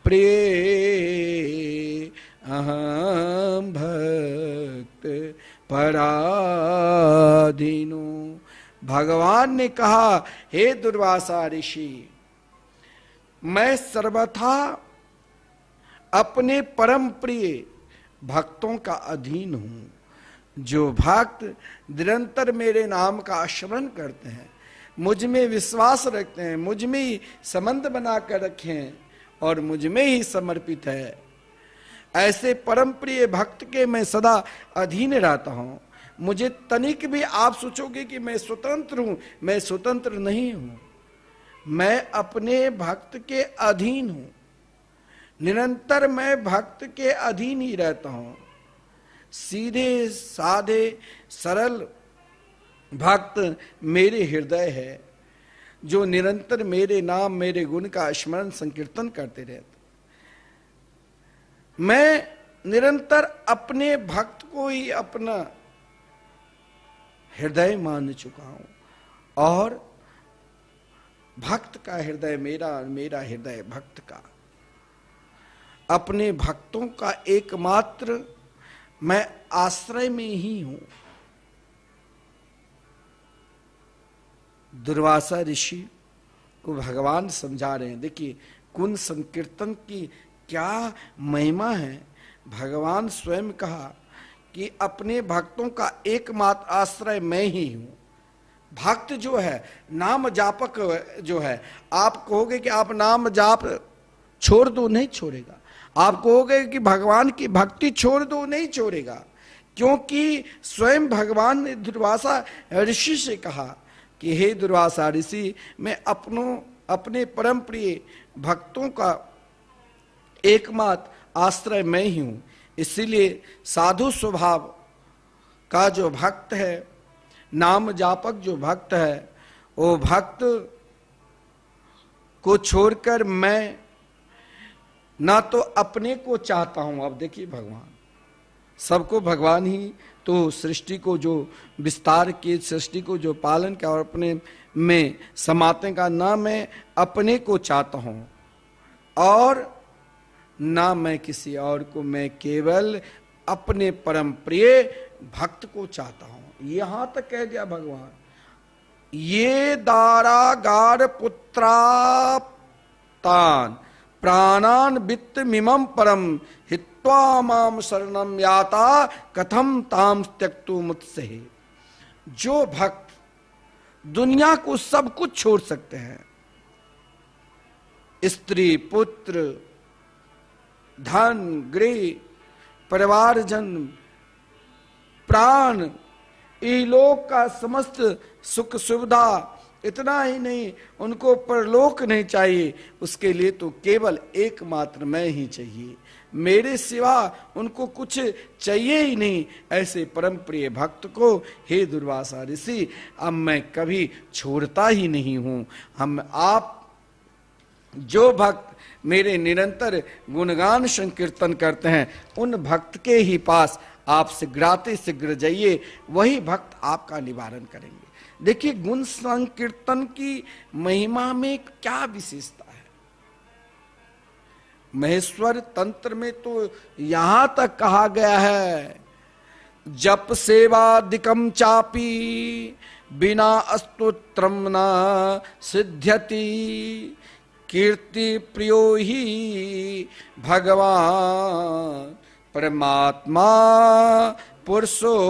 प्रिय अहम भक्त पराधीनो। भगवान ने कहा, हे दुर्वासा ऋषि, मैं सर्वथा अपने परम प्रिय भक्तों का अधीन हूं। जो भक्त निरंतर मेरे नाम का स्मरण करते हैं, मुझ में विश्वास रखते हैं, मुझ में ही संबंध बनाकर रखे हैं और मुझ में ही समर्पित है, ऐसे परम प्रिय भक्त के मैं सदा अधीन रहता हूं। मुझे तनिक भी आप सोचोगे कि मैं स्वतंत्र हूं, मैं स्वतंत्र नहीं हूं। मैं अपने भक्त के अधीन हूं, निरंतर मैं भक्त के अधीन ही रहता हूं। सीधे साधे सरल भक्त मेरे हृदय है, जो निरंतर मेरे नाम मेरे गुण का स्मरण संकीर्तन करते रहते। मैं निरंतर अपने भक्त को ही अपना हृदय मान चुका हूं और भक्त का हृदय मेरा और मेरा हृदय भक्त का। अपने भक्तों का एकमात्र मैं आश्रय में ही हूं। दुर्वासा ऋषि को भगवान समझा रहे हैं। देखिए गुण संकीर्तन की क्या महिमा है। भगवान स्वयं कहा कि अपने भक्तों का एकमात्र आश्रय मैं ही हूं। भक्त जो है, नाम जापक जो है, आप कहोगे कि आप नाम जाप छोड़ दो, नहीं छोड़ेगा। आप कहोगे कि भगवान की भक्ति छोड़ दो, नहीं छोड़ेगा। क्योंकि स्वयं भगवान ने दुर्वासा ऋषि से कहा कि हे दुर्वासा ऋषि, मैं अपने परम प्रिय भक्तों का एकमात्र आश्रय मैं ही हूं। इसीलिए साधु स्वभाव का जो भक्त है, नाम जापक जो भक्त है, वो भक्त को छोड़कर मैं ना तो अपने को चाहता हूं। अब देखिए भगवान, सबको भगवान ही तो सृष्टि को जो विस्तार की, सृष्टि को जो पालन किया और अपने में समाते का, ना मैं अपने को चाहता हूं और ना मैं किसी और को, मैं केवल अपने परम प्रिय भक्त को चाहता हूं। यहां तक कह दिया भगवान। ये दारागार पुत्राप्तान प्राणान वित्त मिमम परम हित्वा माम शरणम याता कथम ताम त्यक्तु मुत्से। जो भक्त दुनिया को सब कुछ छोड़ सकते हैं, स्त्री पुत्र धन गृह परिवारजन प्राण, इलोक का समस्त सुख सुविधा, इतना ही नहीं उनको परलोक नहीं चाहिए, उसके लिए तो केवल एकमात्र मैं ही चाहिए, मेरे सिवा उनको कुछ चाहिए ही नहीं। ऐसे परम प्रिय भक्त को हे दुर्वासा ऋषि अब मैं कभी छोड़ता ही नहीं हूं। आप जो भक्त मेरे निरंतर गुणगान संकीर्तन करते हैं, उन भक्त के ही पास आप शीघ्राति शीघ्र जाइए, वही भक्त आपका निवारण करेंगे। देखिए गुण संकीर्तन की महिमा में क्या विशेषता है। महेश्वर तंत्र में तो यहां तक कहा गया है, जप सेवादिकम चापी बिना स्तोत्रम न सिद्ध्यति कीर्ति प्रियो ही भगवान परमात्मा पुरुषोत्तमा।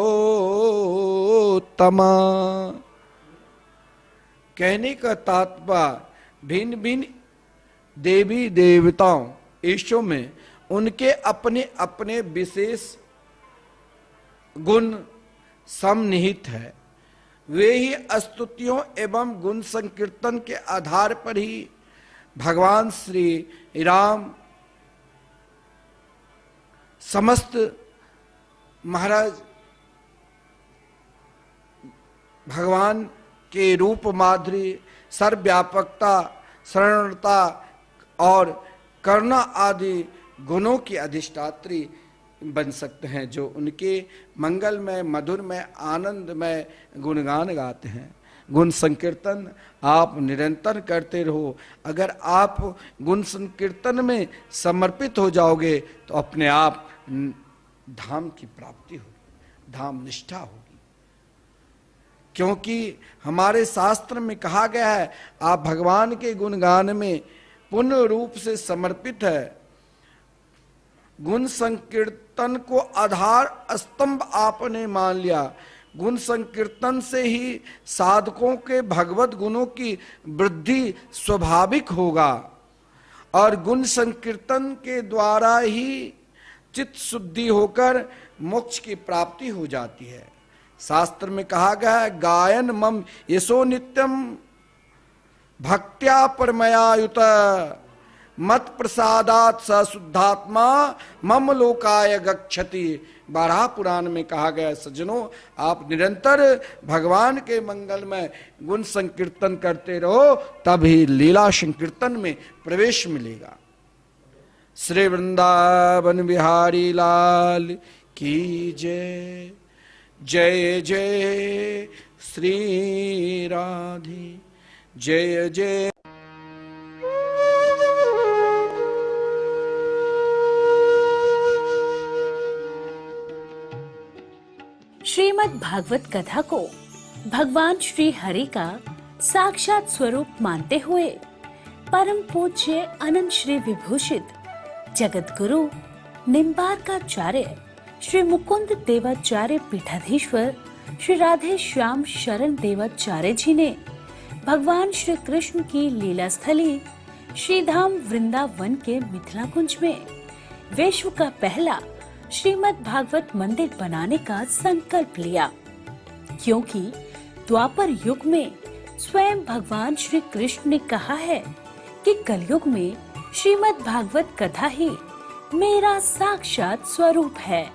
कहने का तात्पर्य भिन्न भिन्न देवी देवताओं ईशों में उनके अपने अपने विशेष गुण सम्निहित है। वे ही स्तुतियों एवं गुण संकीर्तन के आधार पर ही भगवान श्री राम समस्त महाराज भगवान के रूप माधुरी, सर्वव्यापकता, शरणता और करुणा आदि गुणों की अधिष्ठात्री बन सकते हैं, जो उनके मंगलमय, मधुरमय, आनंदमय गुणगान गाते हैं। गुण संकीर्तन आप निरंतर करते रहो। अगर आप गुण संकीर्तन में समर्पित हो जाओगे तो अपने आप धाम की प्राप्ति होगी, धाम निष्ठा होगी। क्योंकि हमारे शास्त्र में कहा गया है, आप भगवान के गुणगान में पूर्ण रूप से समर्पित है। गुण संकीर्तन को आधार स्तंभ आपने मान लिया। गुण संकीर्तन से ही साधकों के भगवत गुणों की वृद्धि स्वाभाविक होगा और गुण संकीर्तन के द्वारा ही चित्त शुद्धि होकर मोक्ष की प्राप्ति हो जाती है। शास्त्र में कहा गया है, गायन मम यशो नित्यम भक्त्या परमयायुत मत प्रसादात स शुद्धात्मा मम लोकाय गच्छति। बारह पुराण में कहा गया, सज्जनों आप निरंतर भगवान के मंगल में गुण संकीर्तन करते रहो, तभी लीला संकीर्तन में प्रवेश मिलेगा। श्री वृंदावन बिहारी लाल की जय। जय जय श्री राधे, जय जय। श्रीमद् भागवत कथा को भगवान श्री हरि का साक्षात स्वरूप मानते हुए परम पूज्य अनंत श्री विभूषित जगत गुरु निम्बार्काचार्य श्री मुकुंद देवाचार्य पीठाधीश्वर श्री राधे श्याम शरण देवाचार्य जी ने भगवान श्री कृष्ण की लीला स्थली श्री धाम वृंदावन के मिथिला कुंज में विश्व का पहला श्रीमद् भागवत मंदिर बनाने का संकल्प लिया, क्योंकि द्वापर युग में स्वयं भगवान श्री कृष्ण ने कहा है कि कलयुग में श्रीमद् भागवत कथा ही मेरा साक्षात स्वरूप है।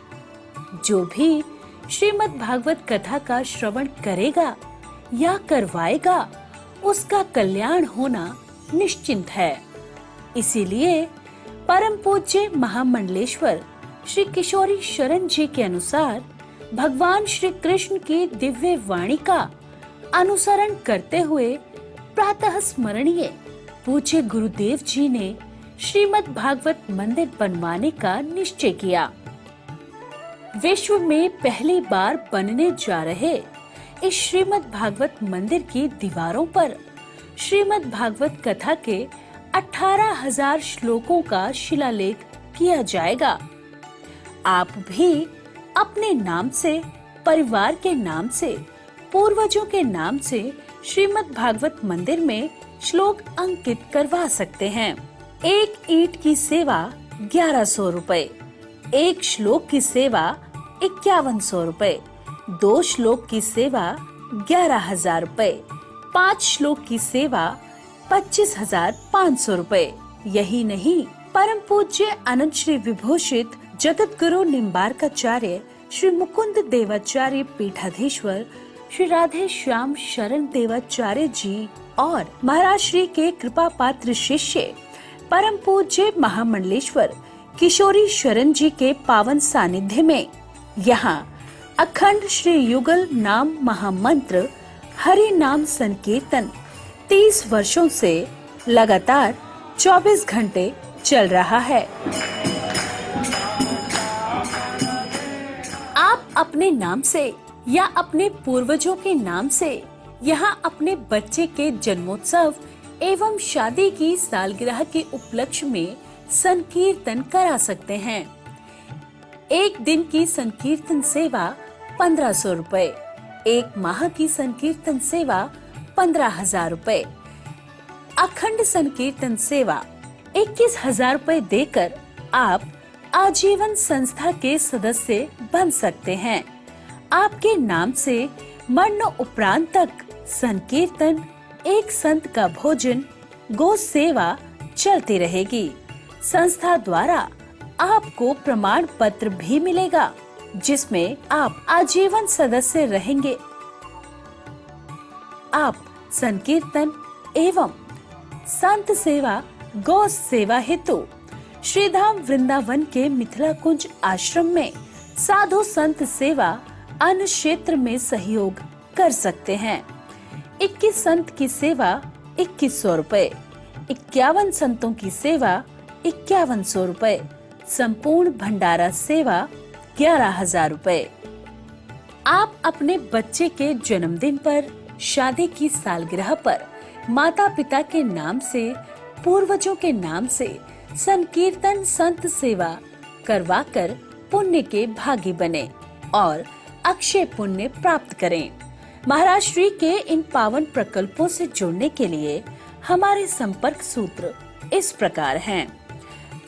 जो भी श्रीमद् भागवत कथा का श्रवण करेगा या करवाएगा, उसका कल्याण होना निश्चिंत है। इसीलिए परम पूज्य महामंडलेश्वर श्री किशोरी शरण जी के अनुसार भगवान श्री कृष्ण की दिव्य वाणी का अनुसरण करते हुए प्रातः स्मरणीय पूज्य गुरुदेव जी ने श्रीमद् भागवत मंदिर बनवाने का निश्चय किया। विश्व में पहली बार बनने जा रहे इस श्रीमद् भागवत मंदिर की दीवारों पर श्रीमद् भागवत कथा के 18,000 श्लोकों का शिलालेख किया जाएगा। आप भी अपने नाम से, परिवार के नाम से, पूर्वजों के नाम से श्रीमद् भागवत मंदिर में श्लोक अंकित करवा सकते हैं। एक ईंट की सेवा 1100 रुपए, एक श्लोक की सेवा 5100 रुपए, 2 श्लोक की सेवा 11,000 रुपए, 5 श्लोक की सेवा 25,500 रुपए। यही नहीं, परम पूज्य अनंत श्री विभूषित जगत गुरु निम्बार्काचार्य श्री मुकुंद देवाचार्य पीठाधीश्वर श्री राधे श्याम शरण देवाचार्य जी और महाराज श्री के कृपा पात्र शिष्य परम पूज्य महामंडलेश्वर किशोरी शरण जी के पावन सानिध्य में यहाँ अखंड श्री युगल नाम महामंत्र हरि नाम संकीर्तन 30 वर्षों से लगातार 24 घंटे चल रहा है। आप अपने नाम से या अपने पूर्वजों के नाम से यहाँ अपने बच्चे के जन्मोत्सव एवं शादी की सालगिरह के उपलक्ष्य में संकीर्तन करा सकते हैं। एक दिन की संकीर्तन सेवा 1500 रुपए, एक माह की संकीर्तन सेवा 15,000 रुपए, अखंड संकीर्तन सेवा 21,000 रुपए देकर आप आजीवन संस्था के सदस्य बन सकते हैं। आपके नाम से मरण उपरांत तक संकीर्तन, एक संत का भोजन, गो सेवा चलती रहेगी। संस्था द्वारा आपको प्रमाण पत्र भी मिलेगा जिसमें आप आजीवन सदस्य रहेंगे। आप संकीर्तन एवं संत सेवा, गौ सेवा हेतु श्रीधाम वृंदावन के मिथिला कुंज आश्रम में साधु संत सेवा अन्य क्षेत्र में सहयोग कर सकते हैं। 21 संत की सेवा 2100 रुपए, 51 संतों की सेवा 5100 रुपए, संपूर्ण भंडारा सेवा 11,000 रुपए। आप अपने बच्चे के जन्मदिन पर, शादी की सालगिरह पर माता पिता के नाम से, पूर्वजों के नाम से संकीर्तन संत सेवा करवाकर पुण्य के भागी बने और अक्षय पुण्य प्राप्त करें। महाराज श्री के इन पावन प्रकल्पों से जुड़ने के लिए हमारे संपर्क सूत्र इस प्रकार हैं: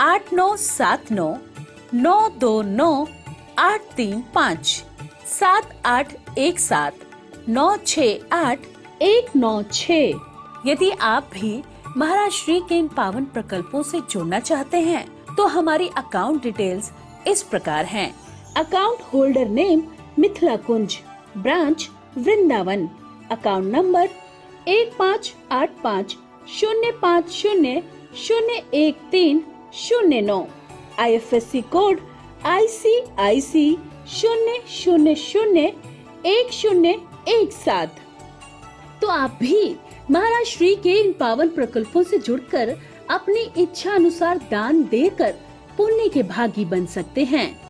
8979 929 835, 7817 968 196। यदि आप भी महाराज श्री के इन पावन प्रकल्पों से जुड़ना चाहते हैं तो हमारी अकाउंट डिटेल्स इस प्रकार हैं। Account holder name Mithila Kunj, branch Vrindavan. Account number 158505001309। IFSC code ICIC 0001017। तो आप भी महाराज श्री के इन पावन प्रकल्पों से जुड़कर अपनी इच्छा अनुसार दान देकर पुण्य के भागी बन सकते हैं।